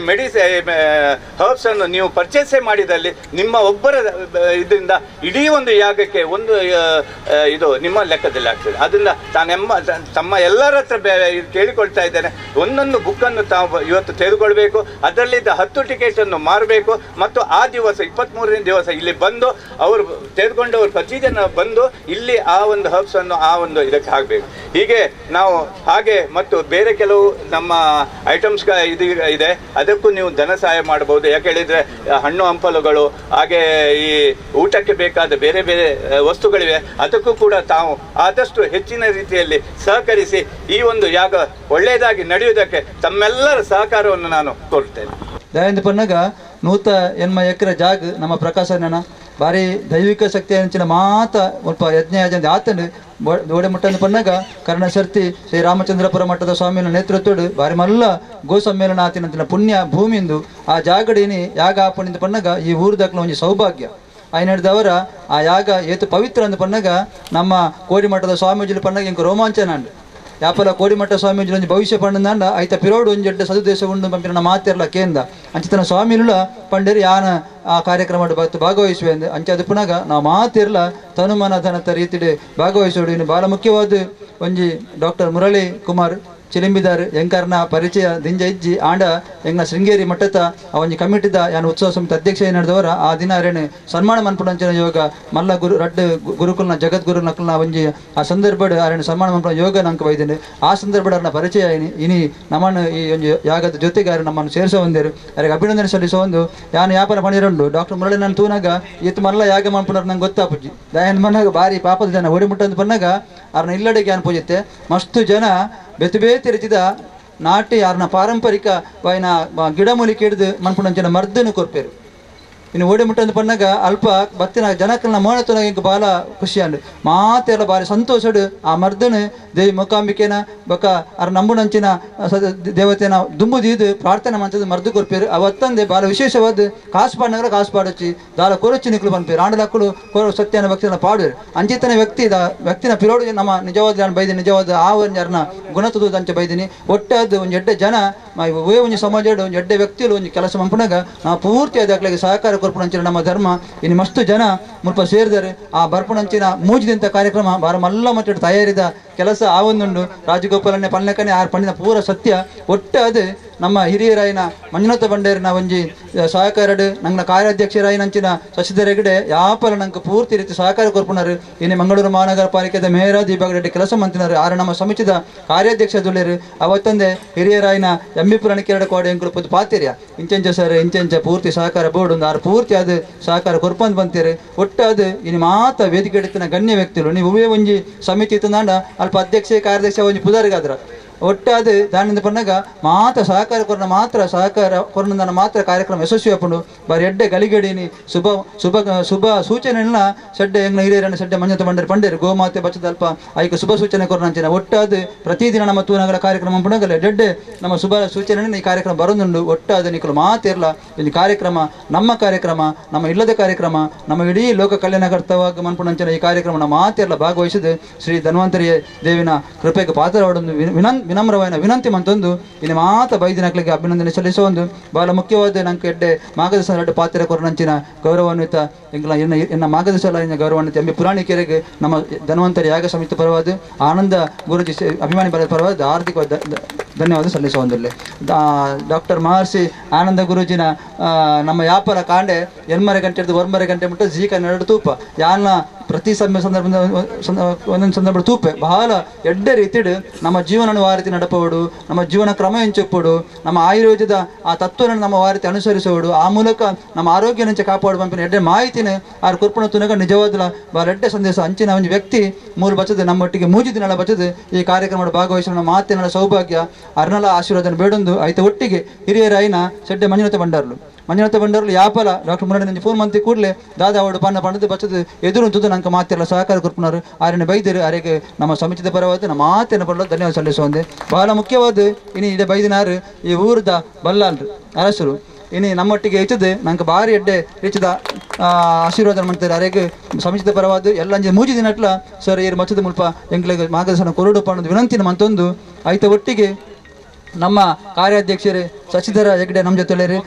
ಹರ್ಬ್ಸನ್ನು ನೀವು ಪರ್ಚೇಸೇ ಮಾಡಿದಲ್ಲಿ ನಿಮ್ಮ ಒಬ್ಬರ ಇದರಿಂದ ಇಡೀ ಒಂದು ಯಾಗಕ್ಕೆ ಒಂದು ಇದು ನಿಮ್ಮ ಲೆಕ್ಕದಲ್ಲಿ ಆಗ್ತದೆ. ಅದರಿಂದ ತಮ್ಮ ಎಲ್ಲರ ಹತ್ರ ಕೇಳಿಕೊಳ್ತಾ ಇದ್ದೇನೆ, ಒಂದೊಂದು ಬುಕ್ಕನ್ನು ತಾವು ಇವತ್ತು ತೆಗೆದುಕೊಳ್ಬೇಕು. ಅದರಲ್ಲಿದ್ದ 10 ಟಿಕೆಟನ್ನು ಮಾರಬೇಕು ಮತ್ತು ಆ ದಿವಸ 23ನೇ ದಿವಸ ಇಲ್ಲಿ ಬಂದು ಅವರು ತೆಗೆದುಕೊಂಡವರು ಪ್ರತಿ ಜನ ಬಂದು ಇಲ್ಲಿ ಆ ಒಂದು ಹರ್ಬ್ಸನ್ನು ಆ ಒಂದು ಇದಕ್ಕೆ ಹಾಕಬೇಕು. ಹೀಗೆ ನಾವು ಹಾಗೆ ಮತ್ತು ಬೇರೆ ಕೆಲವು ನಮ್ಮ ಐಟಮ್ಸ್ ಇದು ಇದೆ, ಅದಕ್ಕೂ ನೀವು ಧನ ಸಹಾಯ ಮಾಡಬಹುದು. ಯಾಕೆ ಹೇಳಿದರೆ ಹಣ್ಣು ಹಂಪಲುಗಳು ಹಾಗೆ ಈ ಊಟಕ್ಕೆ ಬೇಕಾದ ಬೇರೆ ಬೇರೆ ವಸ್ತುಗಳಿವೆ. ಅದಕ್ಕೂ ಕೂಡ ತಾವು ಆದಷ್ಟು ಹೆಚ್ಚಿನ ರೀತಿಯಲ್ಲಿ ಸಹಕರಿಸಿ ಈ ಒಂದು ಯಾಗ ಒಳ್ಳೆಯದಾಗಿ ನಡೆಯುವುದಕ್ಕೆ ತಮ್ಮೆಲ್ಲರ ಸಹಕಾರವನ್ನು ನಾನು ಕೋರ್ತೇನೆ. ದಯಾನಂದ ಪನ್ನಗ ನೂತ ಎನ್ಮ ಎಕರೆ ಜಾಗ ನಮ್ಮ ಪ್ರಕಾಶನ ಭಾರಿ ದೈವಿಕ ಶಕ್ತಿ ಅಂಚಿನ ಮಾತ ಸ್ವಲ್ಪ ಯಜ್ಞ ಆತನು ಓಡೆ ಮುಟ್ಟಂದು ಪನ್ನಗ ಕರ್ಣ ಶರ್ತಿ ಶ್ರೀ ರಾಮಚಂದ್ರಪುರ ಮಠದ ಸ್ವಾಮಿಯ ನೇತೃತ್ವಡು ಭಾರಿ ಮಲ್ಲ ಗೋ ಸಮ್ಮೇಳನ ಆತಿನಂತಿನ ಪುಣ್ಯ ಭೂಮಿಂದು ಆ ಜಾಗಡಿನಿ ಯಾಗ ಆಪಣಿಂದ ಪನ್ನಗ ಈ ಊರ್ದಕ್ಲ ಒಂಜಿ ಸೌಭಾಗ್ಯ ಐನಡ್ದವರ ಆ ಯಾಗ ಏತು ಪವಿತ್ರ ಅಂದ ಪನ್ನಗ ನಮ್ಮ ಕೋಡಿಮಠದ ಸ್ವಾಮೀಜಿಲು ಪನ್ನಗ ಇಂಕ ರೋಮಾಂಚನ ಅಂಡು ಯಾಪಲ ಕೋಡಿಮಠ ಸ್ವಾಮೀಜಿ ಒಂಜಿ ಭವಿಷ್ಯ ಪಂಡ ಐತ ಪಿರೋಡು ಒಂಜಿ ಎಡ್ಡೆ ಸದುದೇಶ ಉಂಡು ಪಂಪಿನ ಮಾತಿರ್ಲ ಕೇಂದ್ರ ಅಂಚಿತನ ಸ್ವಾಮಿಲುಲ ಪಂಡೇರಿ ಯಾನ ಆ ಕಾರ್ಯಕ್ರಮ ಭಾಗವಹಿಸುವೆ ಅಂದೆ ಅಂಚೆ ಅದು ಪುನಗ ನಾವು ಮಾತಿರ್ಲ ತನುಮನ ಧನತ ರೀತಿಡೆ ಭಾಗವಹಿಸೋಡು. ಇನ್ನು ಭಾಳ ಮುಖ್ಯವಾದ ಒಂಜಿ ಡಾಕ್ಟರ್ ಮುರಳಿ ಕುಮಾರ್ ಚಿಲಿಂಬಿದಾರ್ ಎಂಕರ್ನ ಪರಿಚಯ ದಿಂಜ ಇಜ್ಜಿ ಆಂಡ ಎಂಗ್ನ ಶೃಂಗೇರಿ ಮಟ್ಟದ ಒಂಜಿ ಕಮಿಟಿದ ಯಾನು ಉತ್ಸವ ಸಮಿತಿ ಅಧ್ಯಕ್ಷ ನಡೆದವರ ಆ ದಿನ ಅರೇನೆ ಸನ್ಮಾನ ಮನ್ಪುಣಂಚಿನ ಯೋಗ ಮಲ್ಲ ಗುರುಕುಲ್ನ ಜಗದ್ಗುರು ನಕಲ್ನ ಒಂಜಿ ಆ ಸಂದರ್ಭಡ್ ಅರೇನೆ ಸನ್ಮಾನ ಮನ್ಪುಣ ಯೋಗ ನಂಗೆ ಬೈದೇನೆ. ಆ ಸಂದರ್ಭಡ್ ಅವ್ರನ್ನ ಪರಿಚಯ ಇನಿ ನಮ್ಮನ್ನು ಈ ಒಂಜಿ ಯಾಗದ ಜೊತೆಗೆ ಅವ್ರು ನಮ್ಮನ್ನು ಸೇರಿಸೋ ಒಂದೇರು ಅವ್ರಿಗೆ ಅಭಿನಂದನೆ ಸಲ್ಲಿಸೋ ಒಂದು ಯಾನು ಯಾಪನ ಪಣಿರಂಡು ಡಾಕ್ಟರ್ ಮುರಳಿ ನಾನು ತೂನಾಗ ಇತ್ತು ಮಲ್ಲ ಯಾಗ ಮನ್ಪುಣರ್ ನಂಗೆ ಗೊತ್ತಾಪುಜಿ ದಯನ್ ಮನ್ನಾಗ ಭಾರಿ ಪಾಪದ ಜನ ಓಡಿಮುಟ್ಟಂದು ಪನ್ನಾಗ ಅವ್ರನ್ನ ಇಲ್ಲಡೆಗೆ ಯಾನ್ ಪೂಜಿತ್ತೆ ಮಸ್ತು ಜನ ಬೇತೆ ರೀತಿದ ನಾಟಿ ಯಾರನ್ನ ಪಾರಂಪರಿಕ ವಾಯಿನ ಗಿಡಮೂಲಿಕೆ ಹಿಡಿದು ಮನ್ಪುಣಂಚಿನ ಮರ್ದನು ಕೊರ್ಪೇರು. ಇನ್ನು ಓಡಿ ಮುಟ್ಟಂದು ಪನ್ನಾಗ ಅಲ್ಪ ಬತ್ತಿನ ಜನಕಲ್ನ ಮೋಣತನಾಗ ಇಂಕ ಭಾಳ ಖುಷಿ ಅಂಡು ಮಾತೆಲ್ಲ ಭಾರಿ ಸಂತೋಷಡು ಆ ಮರ್ದನು ದೇವಿ ಮುಖಾಂಬಿಕೆನ ಬೊಕ್ಕ ಅವ್ರ ನಂಬುನಂಚಿನ ದೇವತೆನ ದುಂಬುದೀದು ಪ್ರಾರ್ಥನೆ ಮಂಚದ ಮರ್ದು ಕೊರ್ಪೇರು. ಅವತ್ತಂದೆ ಭಾಳ ವಿಶೇಷವಾದ ಕಾಸು ಪಾಡಿನಗರ ಕಾಸು ಪಾಡಚ್ಚಿ ದಾಳ ಕೊರಚಿ ನಿಕ್ಲು ಪನ್ಪೇರು ಆಂಡಲಕ್ಕಳು ಸತ್ಯನ ಭಕ್ತಿನ ಪಾಡುವರು ಅಂಚಿತನ ವ್ಯಕ್ತಿನ ಪಿರೋಡು ನಮ್ಮ ನಿಜವಾದ ನಾನು ಬೈದಿನಿ ನಿಜವಾದ ಆ ಒಂದು ಯಾರನ್ನ ಗುಣತದ ಅಂಚ ಬೈದಿನಿ ಒಟ್ಟಾದ ಒಂದು ಎಡ್ಡೆ ಜನ ಒಂಜಿ ಸಮಾಜ ಒಂದು ಎಡ್ಡೆ ವ್ಯಕ್ತಿಗಳು ಒಂದು ಕೆಲಸ ಮಂಪುನಾಗ ನಾವು ಪೂರ್ತಿ ಅದಕ್ಕೆ ಸಹಕಾರ ಕೊರ್ಪುಣಂಚಿನ ನಮ್ಮ ಧರ್ಮ ಇನ್ನು ಮಸ್ತು ಜನ ಮುಲ್ಪ ಸೇರಿದರೆ ಆ ಬರ್ಪುಣಂಚಿನ ಮೂಜಿದಂಥ ಕಾರ್ಯಕ್ರಮ ಬಾರ ಮಲ್ಲ ಮಟ್ಟ ತಯಾರಿದ ಕೆಲಸ ಆ ಒಂದುಂಡು ರಾಜಗೋಪಾಲನೆ ಪಲ್ನಕನೆ ಆರು ಪಂಡಿನ ಪೂರ ಸತ್ಯ ಒಟ್ಟಾದ ನಮ್ಮ ಹಿರಿಯರಾಯಿನ ಮಂಜುನಾಥ ಬಂಡೇರಿನ ಒಂಜಿ ಸಹಕಾರಡು ನಂಗೆ ಕಾರ್ಯಾಧ್ಯಕ್ಷರಾಯಿನಂಚಿನ ಶಶಿಧರೆಗಡೆ ಯಾಪಲ ನಂಗೆ ಪೂರ್ತಿ ರೀತಿ ಸಹಕಾರ ಕೊರ್ಪುಣರು ಇನ್ನು ಮಂಗಳೂರು ಮಹಾನಗರ ಪಾಲಿಕೆದ ಮೇಯರ ದೀಪಗಡೆ ಕೆಲಸ ಮಂತಿನರು ಆರು ನಮ್ಮ ಸಮಿತಿದ ಕಾರ್ಯಾಧ್ಯಕ್ಷ ದುಳ್ಳೇರು ಅವತ್ತಂದೆ ಹಿರಿಯರಾಯಿನ ಎಂಬಿಪುರಣಿಕೆರಡು ಕೋಡೆ ಎಂಕುಲು ಪುದ್ದು ಪಾತಿರ್ಯ ಇಂಚೆಂಚ ಸರ್ ಇಂಚೆಂಚ ಪೂರ್ತಿ ಸಹಕಾರ ಬೋರ್ಡ್ ಒಂದು ಆರು ಪೂರ್ತಿ ಅದು ಸಹಕಾರ ಕೊರ್ಪಂದು ಬಂತೀರಿ ಒಟ್ಟಾದು ಇನ್ನು ಮಾತ ವೇದಿಕೆ ಹಿಡಿತಿನ ಗಣ್ಯ ವ್ಯಕ್ತಿಗಳು ನೀವು ಒಂಜಿ ಸಮಿತಿ ತಂದಾಂಡ ಅಲ್ಪ ಅಧ್ಯಕ್ಷ ಕಾರ್ಯದರ್ಶಿ ಒಂಜಿ ಪುದಾರಿಗಾದ್ರ ಒಟ್ಟಾದ ದಾನಿಂದ ಪನ್ನಾಗ ಮಾತ್ರ ಸಹಕಾರ ಕೊರನ ಮಾತ್ರ ಕಾರ್ಯಕ್ರಮ ಯಶಸ್ವಿ ಅಪ್ಪುಂಡು ಬಾರಿ ಎಡ್ಡೆ ಗಲಿಗಡಿನಿ ಶುಭ ಶುಭ ಶುಭ ಸೂಚನೆಗಳನ್ನ ಸಡ್ಡೆ ಎಂಗ್ನ ಹಿರಿಯರನ್ನ ಸಡ್ಡೆ ಮಂಜತ ಬಂಡರು ಪಂಡೇರು ಗೋಮಾತೆ ಬಚ್ಚದ ಅಲ್ಪ ಐಕ ಶುಭ ಸೂಚನೆ ಕೊರನಂಚಿನ ಒಟ್ಟಾದ ಪ್ರತಿದಿನ ನಮ್ಮ ತೂನಗಳ ಕಾರ್ಯಕ್ರಮ ಪುಣಗಲ್ಲ ಎಡ್ಡೆ ನಮ್ಮ ಶುಭ ಸೂಚನೆ ಈ ಕಾರ್ಯಕ್ರಮ ಬರೋದುಂಡು ಒಟ್ಟಾದ ನಿಖಲು ಮಾತಿರ್ಲ ಈ ಕಾರ್ಯಕ್ರಮ ನಮ್ಮ ಇಲ್ಲದ ಕಾರ್ಯಕ್ರಮ ನಮ್ಮ ಇಡೀ ಲೋಕ ಕಲ್ಯಾಣಕರ್ತವಾಗಿ ಮನ್ಪುಣಂಚಿನ ಈ ಕಾರ್ಯಕ್ರಮ ಮಾತಿರ್ಲ ಭಾಗವಹಿಸಿದ ಶ್ರೀ ಧನ್ವಂತರಿ ದೇವಿನ ಕೃಪೆಗೆ ಪಾತ್ರವಾಡೊಂದು ವಿನಮ್ರವಾದ ವಿನಂತಿ ಮಂತೊಂದು ಇನ್ನು ಮಾತ ಬೈದಿನಕ್ಲಿಗೆ ಅಭಿನಂದನೆ ಸಲ್ಲಿಸುವೊಂದು ಬಹಳ ಮುಖ್ಯವಾದ ನಂಗೆ ಎಡ್ಡೆ ಮಾಗದಸ ಎರಡು ಪಾತ್ರ ಕೊರನಂಚಿನ ಗೌರವಾನ್ವಿತ ಎಂಗ್ಲ ಎನ್ನ ಮಾಗದಸಲ ಗೌರವಾನ್ವಿತ ಎಂಬಿ ಪುರಾಣಿಕೆರೆಗೆ ನಮ್ಮ ಧನ್ವಂತರಿ ಯಾಗ ಸಮಿತಿ ಪರವಾದ ಆನಂದ ಗುರುಜಿ ಅಭಿಮಾನಿ ಬರದ ಪರವಾದ ಹಾರ್ದಿಕ ಧನ್ಯವಾದ ಸಲ್ಲಿಸುವಂದಿಲ್ಲ. ಡಾಕ್ಟರ್ ಮಹರ್ಷಿ ಆನಂದ ಗುರುಜಿನ ನಮ್ಮ ವ್ಯಾಪಾರ ಕಾಂಡೆ ಎನ್ಮರೆ ಗಂಟೆ ಹಿಡಿದು ಒರ್ಮರೆ ಗಂಟೆ ಮುಟ್ಟ ಜೀಕ ನೆರಡು ತೂಪ ಯಾನ ಪ್ರತಿ ಸಂದರ್ಭದ ಒಂದೊಂದು ಸಂದರ್ಭ ತೂಪೆ ಬಹಳ ಎಡ್ಡೆ ರೀತಿಡು ನಮ್ಮ ಜೀವನ ವಾರೀತಿ ನಡಪೋಡು ನಮ್ಮ ಜೀವನ ಕ್ರಮ ಹೆಂಚುಪ್ಪೋಡು ನಮ್ಮ ಆಯುರ್ವೇದದ ಆ ತತ್ವವನ್ನು ನಮ್ಮ ವಾರೀತಿ ಅನುಸರಿಸೋಡು ಆ ಮೂಲಕ ನಮ್ಮ ಆರೋಗ್ಯ ನಂಚೆ ಕಾಪಾಡು ಪಂಪಿನ ಎಡ್ಡೆ ಮಾಹಿತಿನ ಆರು ಕುರ್ಪಣ ತುನಗ ನಿಜವಾದ ಬಹಳ ಎಡ್ಡೆ ಸಂದೇಶ ಅಂಚಿನ ಒಂದು ವ್ಯಕ್ತಿ ಮೂರು ಬಚ್ಚದೆ ನಮ್ಮೊಟ್ಟಿಗೆ ಮೂಜಿ ದಿನಗಳ ಬಚ್ಚದೆ ಈ ಕಾರ್ಯಕ್ರಮ ಭಾಗವಹಿಸೋಣ ಮಾತಿನ ಸೌಭಾಗ್ಯ ಅರ್ನಲ ಆಶೀರ್ವಾದ ಬೇಡೊಂದು ಆಯ್ತು ಒಟ್ಟಿಗೆ ಹಿರಿಯರಾಯಿನ ಸೆಡ್ಡೆ ಮಂಜುನಾಥ ಬಂಡರ್ಲು ಯಾಪಲ ಡಾಕ್ಟರ್ ಮುರಳಿ ಫೋನ್ ಮಂತಿ ಕೂಡಲೇ ದಾದ ಅವಡು ಪಣ್ಣ ಪಣ್ಣದು ಬಚ್ಚದು ಎದುರು ತುದು ನಂಗೆ ಮಾತಿರಲ್ಲ ಸಹಕಾರ ಕೊರ್ಪುನರು ಆರನೇ ಬೈದರು ಆರೆಗೆ ನಮ್ಮ ಸಮಿತಿದ ಪರವಾದ ನಮ್ಮ ಮಾತಿನ ಪರಲು ಧನ್ಯವಾದ ಸಲ್ಲಿಸುವಂದೆ ಬಹಳ ಮುಖ್ಯವಾದ ಇನ್ನು ಇದೇ ಬೈದಿನಾರು ಈ ಊರದ ಬಲ್ಲಾಲ್ರು ಅರಸರು ಇನ್ನು ನಮ್ಮೊಟ್ಟಿಗೆ ಹೆಚ್ಚದು ನಂಗೆ ಭಾರಿ ಎಡ್ಡೆ ಹೆಚ್ಚದ ಆಶೀರ್ವಾದ ಮಾಡ್ತಾರೆ ಅರೆಗೆ ಸಮಿತಿದ ಪರವಾದ ಎಲ್ಲ ಮೂಜಿ ದಿನಟ್ಲ ಸರ್ ಇರು ಮಚ್ಚದ ಮುಲ್ಪ ಎಂಗ್ಲಿಗೆ ಮಾರ್ಗದರ್ಶನ ಕೊರಡು ಪಣ್ಣದು ವಿನಂತಿನ ಮಂತೊಂದು ಆಯ್ತ ಒಟ್ಟಿಗೆ ನಮ್ಮ ಕಾರ್ಯಾಧ್ಯಕ್ಷರು ಶಶಿಧರ ಹೆಗ್ಡೆ ನಮ್ಮ ಜೊತೆಲೇರಿ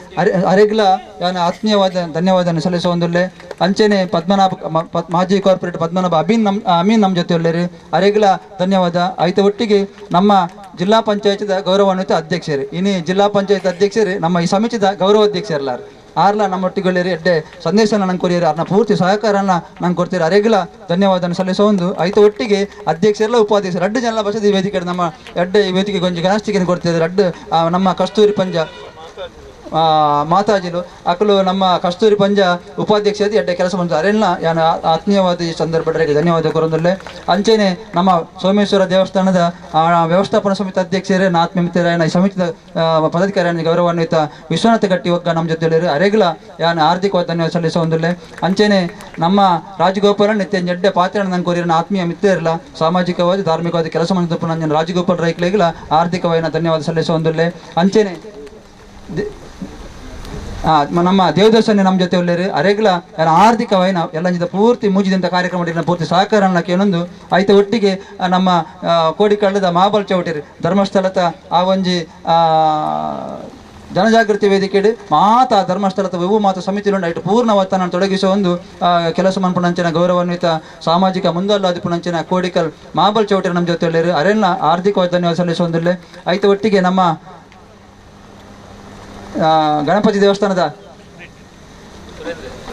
ಅರೆಗ್ಲ ಯಾನ ಆತ್ಮೀಯವಾದ ಧನ್ಯವಾದ ಸಲ್ಲಿಸುವಂದಿಲ್ಲ ಅಂಚೆನೆ ಮಾಜಿ ಕಾರ್ಪೊರೇಟ್ ಪದ್ಮನಾಭ ಅಮೀನ್ ನಮ್ಮ ಜೊತೆಯಲ್ಲೇರಿ ಅರೆಗ್ಲ ಧನ್ಯವಾದ ಆಯ್ತ ಒಟ್ಟಿಗೆ ನಮ್ಮ ಜಿಲ್ಲಾ ಪಂಚಾಯತ್ದ ಗೌರವಾನ್ವಿತ ಅಧ್ಯಕ್ಷರು ಇನ್ನು ಜಿಲ್ಲಾ ಪಂಚಾಯತ್ ಅಧ್ಯಕ್ಷರು ನಮ್ಮ ಈ ಸಮಿತಿದ ಗೌರವಾಧ್ಯಕ್ಷರಲ್ಲಾರ ಆರ್ಲ ನಮ್ಮೊಟ್ಟಿಗೊಳ್ಳಿರಿ ಎಡ್ಡೆ ಸಂದೇಶನ ನಂಗೆ ಕೊರಿಯರಿ ಅವ್ರನ್ನ ಪೂರ್ತಿ ಸಹಕಾರನ ನಂಗೆ ಕೊಡ್ತೀರಿ ಅರೆಗ್ಲ ಧನ್ಯವಾದ ಸಲ್ಲಿಸೋದು ಆಯ್ತು ಒಟ್ಟಿಗೆ ಅಧ್ಯಕ್ಷರೆಲ್ಲ ಉಪಾಧ್ಯಕ್ಷರು ಅಡ್ಡು ಜನ ಬಸದಿ ವೇದಿಕೆ ನಮ್ಮ ಎಡ್ಡೆ ಈ ವೇದಿಕೆ ಕೊಂಚ ಗಣಾಸ್ತಿಕೆ ಕೊಡ್ತಿದ್ದಾರೆ ಅಡ್ಡು ನಮ್ಮ ಕಸ್ತೂರಿ ಪಂಜ ಮಾತಾಜಿಲು ಅಕ್ಕಲು ನಮ್ಮ ಕಸ್ತೂರಿ ಪಂಜ ಉಪಾಧ್ಯಕ್ಷ ಎಡ್ಡೆ ಕೆಲಸ ಮಾಡ್ತಾರೆ ಅರೆಲ್ಲ ಯಾನ ಆತ್ಮೀಯವಾದ ಈ ಸಂದರ್ಭದಲ್ಲಿ ಧನ್ಯವಾದ ಕೊರೊಂದಲ್ಲೇ ಅಂಚೆನೆ ನಮ್ಮ ಸೋಮೇಶ್ವರ ದೇವಸ್ಥಾನದ ವ್ಯವಸ್ಥಾಪನಾ ಸಮಿತಿ ಅಧ್ಯಕ್ಷರೇ ಆತ್ಮೀಯ ಮಿತ್ರರಾಯನ ಈ ಸಮಿತಿಯ ಪದಾಧಿಕಾರಿಯ ಗೌರವಾನ್ವಿತ ವಿಶ್ವನಾಥ ಗಟ್ಟಿ ಒಗ್ಗ ನಮ್ಮ ಜೊತೆಯಲ್ಲಿ ಅರೆಗ್ಲ ಯಾನ ಆರ್ಥಿಕವಾದ ಧನ್ಯವಾದ ಸಲ್ಲಿಸುವಂದಿಲ್ಲ ಅಂಚೆನೆ ನಮ್ಮ ರಾಜಗೋಪಾಲ ನಿತ್ಯ ಎಡ್ಡೆ ಪಾತ್ರ ನಂಗೆ ಕೋರಿನ ಆತ್ಮೀಯ ಮಿತ್ರ ಇರಲ್ಲ ಸಾಮಾಜಿಕವಾದ ಧಾರ್ಮಿಕವಾದ ಕೆಲಸ ಮಾಡಿದ ನಂಜನ ರಾಜಗೋಪಾಲ್ ರೈಕ್ಲೆಗಳ ಆರ್ಥಿಕವಾದ ಧನ್ಯವಾದ ಸಲ್ಲಿಸುವಂದಿಲ್ಲ ಅಂಚೆನೆ ನಮ್ಮ ದೇವದರ್ಶನ ನಮ್ಮ ಜೊತೆ ಒಳ್ಳೆಯರು ಅರೆಗ್ಲ ಆರ್ಥಿಕವಾಯಿನ ಎಲ್ಲ ಪೂರ್ತಿ ಮುಗಿದಂಥ ಕಾರ್ಯಕ್ರಮ ಪೂರ್ತಿ ಸಹಕಾರ ಏನೊಂದು ಆಯ್ತು ಒಟ್ಟಿಗೆ ನಮ್ಮ ಕೋಡಿಕಳ್ಳದ ಮಹಾಬಲ್ ಚೌಟಿರಿ ಧರ್ಮಸ್ಥಳದ ಆ ಒಂಜಿ ಜನಜಾಗೃತಿ ವೇದಿಕೆ ಧರ್ಮಸ್ಥಳದ ವಿವು ಮಾತ ಸಮಿತಿ ಐಟು ಪೂರ್ಣವತ್ತ ನಾನು ತೊಡಗಿಸುವ ಒಂದು ಕೆಲಸ ಮನ್ಪುಣಂಚಿನ ಗೌರವಾನ್ವಿತ ಸಾಮಾಜಿಕ ಮುಂದಲ್ಲಾದಿ ಪುಣಂಚಿನ ಕೋಡಿಕಲ್ ಮಹಾಬಲ್ ಚೌಟಿರಿ ನಮ್ಮ ಜೊತೆ ಒಳ್ಳೆಯರು ಅರೆಲ್ಲ ಆರ್ಥಿಕವಾಗಿ ಧನ್ಯವಾದ ಸಲ್ಲಿಸುವಂದಿಲ್ಲ ಆಯ್ತು ಒಟ್ಟಿಗೆ ನಮ್ಮ ಗಣಪತಿ ದೇವಸ್ಥಾನದ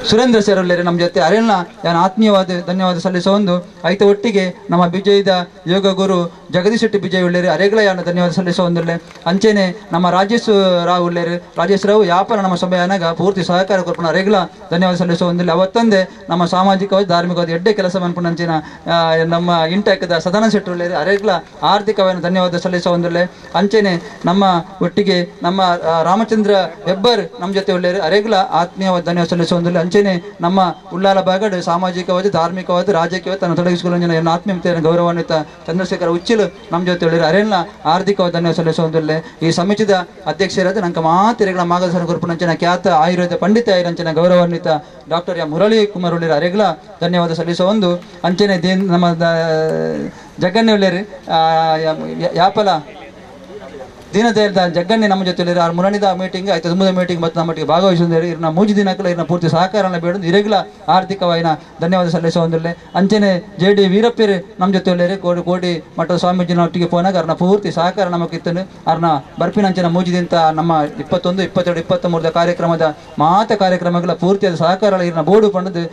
ಸುರೇಂದ್ರ ಸರ್ ಒಳ್ಳೆಯರು ನಮ್ಮ ಜೊತೆ ಅರೆಲ್ಲ ನಾನು ಆತ್ಮೀಯವಾದ ಧನ್ಯವಾದ ಸಲ್ಲಿಸುವೊಂದು ಆಯ್ತು ಒಟ್ಟಿಗೆ ನಮ್ಮ ಬಿಜಯದ ಯೋಗ ಗುರು ಜಗದೀಶ್ ಶೆಟ್ಟಿ ಬಿಜಯ್ ಒಳ್ಳೆಯರು ಅರೆಗಳ ಯಾನ ಧನ್ಯವಾದ ಸಲ್ಲಿಸುವಂದಿಲ್ಲ ಅಂಚೆನೆ ನಮ್ಮ ರಾಜೇಶ್ ರಾವ್ ಒಳ್ಳೆಯರು ರಾಜೇಶ್ ರಾವ್ ವ್ಯಾಪಾರ ನಮ್ಮ ಸಭೆಯನಾಗ ಪೂರ್ತಿ ಸಹಕಾರ ಕೊರ್ಪಣ ಅರೆಗಳ ಧನ್ಯವಾದ ಸಲ್ಲಿಸುವಂದಿಲ್ಲ ಅವತ್ತಂದೆ ನಮ್ಮ ಸಾಮಾಜಿಕವಾದ ಧಾರ್ಮಿಕವಾದ ಎಡ್ಡೆ ಕೆಲಸ ಮನ್ಪುಣಂಚಿನ ನಮ್ಮ ಇಂಟೆಕ್ದ ಸದಾನಂದ ಶೆಟ್ಟಿ ಒಳ್ಳೆಯರು ಅರೆಗಳ ಆರ್ಥಿಕವಾದ ಧನ್ಯವಾದ ಸಲ್ಲಿಸುವಂದಿಲ್ಲ ಅಂಚೆನೆ ನಮ್ಮ ಒಟ್ಟಿಗೆ ನಮ್ಮ ರಾಮಚಂದ್ರ ಹೆಬ್ಬರ್ ನಮ್ಮ ಜೊತೆ ಒಳ್ಳೆಯರು ಅರೆಗಳ ಆತ್ಮೀಯವಾದ ಧನ್ಯವಾದ ಸಲ್ಲಿಸುವಂದಿಲ್ಲ ಅಂಚೆನೆ ನಮ್ಮ ಉಳ್ಳಾಲ ಬಾಗಡ್ ಸಾಮಾಜಿಕವಾದ ಧಾರ್ಮಿಕವಾದ ರಾಜಕೀಯವಾದ ತನ್ನ ತೊಡಗಿಸಿಕೊಳ್ಳುವ ಆತ್ಮೀಯತೆಯ ಗೌರವಾನ್ವಿತ ಚಂದ್ರಶೇಖರ ಉಚ್ಚಿಲು ನಮ್ಮ ಜೊತೆ ಹೇಳಿದ್ರು ಅರೆಲ್ಲ ಆರ್ಥಿಕವಾದ ಧನ್ಯವಾದ ಸಲ್ಲಿಸುವುದಿಲ್ಲ ಈ ಸಮಿತಿದ ಅಧ್ಯಕ್ಷರಾದ ನಂಗೆ ಮಾತಿರೆಗಳ ಮಾರ್ಗದರ್ಶನ ಕೊರ್ಪುನಂಚಿನ ಖ್ಯಾತ ಆಯುರ್ವೇದ ಪಂಡಿತ ಆಯುರಂಚಿನ ಗೌರವಾನ್ವಿತ ಡಾಕ್ಟರ್ ಮುರಳಿ ಕುಮಾರ್ ಒಳ್ಳೆಯರು ಅರೆಗಳ ಧನ್ಯವಾದ ಸಲ್ಲಿಸುವ ಒಂದು ಅಂಚನೆ ನಮ್ಮ ಜಗನ್ಯ ಒಳ್ಳೆಯರು ಯಾಪಲ ದೀನದಯಾಳ ಜಗ್ಗಣ್ಣೆ ನಮ್ಮ ಜೊತೆ ಮುರಣಿದ ಮೀಟಿಂಗ್ ಆಯ್ತು ತುಂಬದ ಮೀಟಿಂಗ್ ಮತ್ತು ನಮ್ಮೊಟ್ಟಿಗೆ ಭಾಗವಹಿಸಿದ್ದಾರೆ ಇರ್ನ ಮೂಜಿ ದಿನಕ್ಕಲ್ಲ ಇರ್ನ ಪೂರ್ತಿ ಸಹಕಾರನ ಬೇಡ ಇರೆಗ್ಲ ಆರ್ಥಿಕವಾಯಿನ ಧನ್ಯವಾದ ಸಲ್ಲಿಸುವಂದಿಲ್ಲ ಅಂಚನೆ ಜೆ.ಡಿ. ವೀರಪ್ಪರು ನಮ್ಮ ಜೊತೆ ಒಳ್ಳೆಯರು ಕೋಡಿ ಮಠದ ಸ್ವಾಮೀಜಿನ ಒಟ್ಟಿಗೆ ಪೋನಾಗ ಅವ್ರನ್ನ ಪೂರ್ತಿ ಸಹಕಾರ ನಮಗಿತ್ತನು ಅವ್ರನ್ನ ಬರ್ಪಿನಂಚಿನ ಮೂಜಿದಿಂತ ನಮ್ಮ 21, 22, 23 ಕಾರ್ಯಕ್ರಮದ ಕಾರ್ಯಕ್ರಮಗಳ ಪೂರ್ತಿಯಾದ ಸಹಕಾರ ಇರ್ನ ಬೋರ್ಡು ಪಂಡದು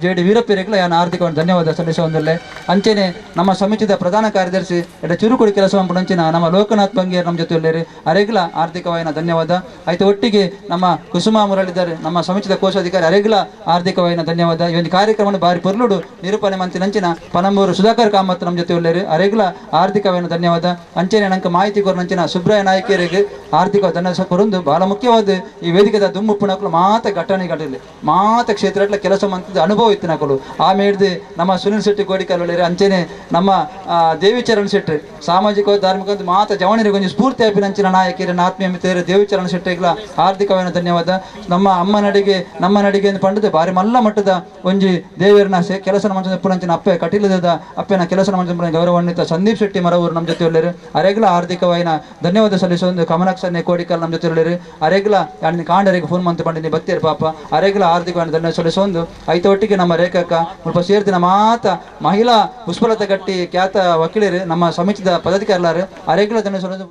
ಜೆ.ಡಿ. ವೀರಪ್ಪರಿಗೆಲ್ಲ ಯಾನ ಆರ್ಥಿಕವಾಗಿ ಧನ್ಯವಾದ ಸಲ್ಲಿಸುವಂದಿಲ್ಲ ಅಂಚನೆ ನಮ್ಮ ಸಮಿತಿದ ಪ್ರಧಾನ ಕಾರ್ಯದರ್ಶಿ ಚುರುಕುಡಿ ಕೆಲಸ ಪಂಚಿನ ನಮ್ಮ ಲೋಕನಾಥ್ ಬಂಗೇರ್ ನಮ್ಮ ಜೊತೆ ಒಳ್ಳೆಯರು ಅರೆಗ್ಲ ಆರ್ಥಿಕವಾಯಿನ ಧನ್ಯವಾದ ಆಯ್ತು. ಒಟ್ಟಿಗೆ ನಮ್ಮ ಕುಸುಮ ಮುರಳಿದ್ದಾರೆ ನಮ್ಮ ಸಮಿತಿದ ಕೋಶಾಧಿಕಾರಿ ಅರೆಗ್ಲ ಆರ್ಥಿಕವಾಯಿನ ಧನ್ಯವಾದ. ಈ ಒಂದು ಕಾರ್ಯಕ್ರಮ ಬಾರಿ ಪೊರ್ಲುಡು ನಿರೂಪಣೆ ಮಂತಿ ನಂಚಿನ ಪನಂಬೂರು ಸುಧಾಕರ್ ಕಾಮತ್ ನಮ್ಮ ಜೊತೆ ಒಳ್ಳೆಯರು ಅರೆಗ್ಲ ಆರ್ಥಿಕವಾಯಿನ ಧನ್ಯವಾದ. ಅಂಚನೆ ನಂಗೆ ಮಾಹಿತಿ ಕೊರ ನಂಚಿನ ಸುಬ್ರಾಯ ನಾಯಕಿಯರಿಗೆ ಆರ್ಥಿಕ ಧನ್ಯವಾದ ಕೊರೊಂದು ಬಹಳ ಮುಖ್ಯವಾದ ಈ ವೇದಿಕೆದ ದುಮ್ಮುಪ್ಪುನಕಲು ಮಾತ ಘಟನೆ ಘಟನೆ ಮಾತ ಕ್ಷೇತ್ರ ಕೆಲಸ ಮಂತದ ಅನುಭವ ಇತ್ತು ನಕಲು ಆ ಮೇಡ್ದು ನಮ್ಮ ಸುನಿಲ್ ಶೆಟ್ಟಿ ಕೋಡಿಕಲ್ ಒಳ್ಳೆಯರು ಅಂಚನೆ ನಮ್ಮ ದೇವಿಚರಣ್ ಶೆಟ್ಟಿ ಸಾಮಾಜಿಕ ಧಾರ್ಮಿಕ ಮಾತ ಜವಣರಿಗೆ ಒಂದು ಸ್ಫೂರ್ತಿ ಆಪಿನಂಚಿನ ನಾಯಕಿಯರನ್ನ ಆತ್ಮೀಯ ಮಿತ್ರರು ದೇವಿಚರಣ್ ಶೆಟ್ಟಿಗಳ ಆರ್ಥಿಕವಾದ ಧನ್ಯವಾದ. ನಮ್ಮ ಅಮ್ಮ ನಡಿಗೆ ಎಂದು ಪಂಡದ ಬಾರಿ ಮಲ್ಲ ಮಟ್ಟದ ಒಂಜಿ ದೇವರನ್ನ ಕೆಲಸ ಮಂಚನ ಪುಣಂಚಿನ ಅಪ್ಪೆ ಕಟೀಲದ ಅಪ್ಪೆನ ಕೆಲಸ ಮಂಚನ ಗೌರವಾನ್ವಿತ ಸಂದೀಪ್ ಶೆಟ್ಟಿ ಮರವರು ನಮ್ಮ ಜೊತೆ ಒಳ್ಳೆಯರು ಅರೆಗ್ಲ ಆರ್ಥಿಕವಾಯಿನ ಧನ್ಯವಾದ ಸಲ್ಲಿಸೊಂದು ಕಮಲಾಕ್ಷನ್ನೇ ಕೋಡಿಕಲ್ ನಮ್ಮ ಜೊತೆ ಒಳ್ಳೆಯರು ಅರೆಗ್ಲ ಕಾಂಡರಿಗೆ ಫೋನ್ ಮಂತ್ ಪಂಡಿನಿ ಬತ್ತಿಯರು ಪಾಪ ಅರೆಗ್ಲ ಆರ್ಥಿಕವಾಯಿನ ಧನ್ಯವಾದ ಸಲ್ಲಿಸೊಂದು ಐತ ಒಟ್ಟಿಗೆ ನಮ್ಮ ರೇಖಕ್ಕ ಸ್ವಲ್ಪ ಸೇರ್ತಿನ ಮಾತ ಮಹಿಳಾ ಪುಷ್ಪಲತಾ ಗಟ್ಟಿ ಖ್ಯಾತ ವಕೀಲರು ನಮ್ಮ ಸಮಿತಿದ ಪದಾಧಿಕಾರಿಲಾರು ಅರೆಗ್ಲ ಧನ್ಯವಾದ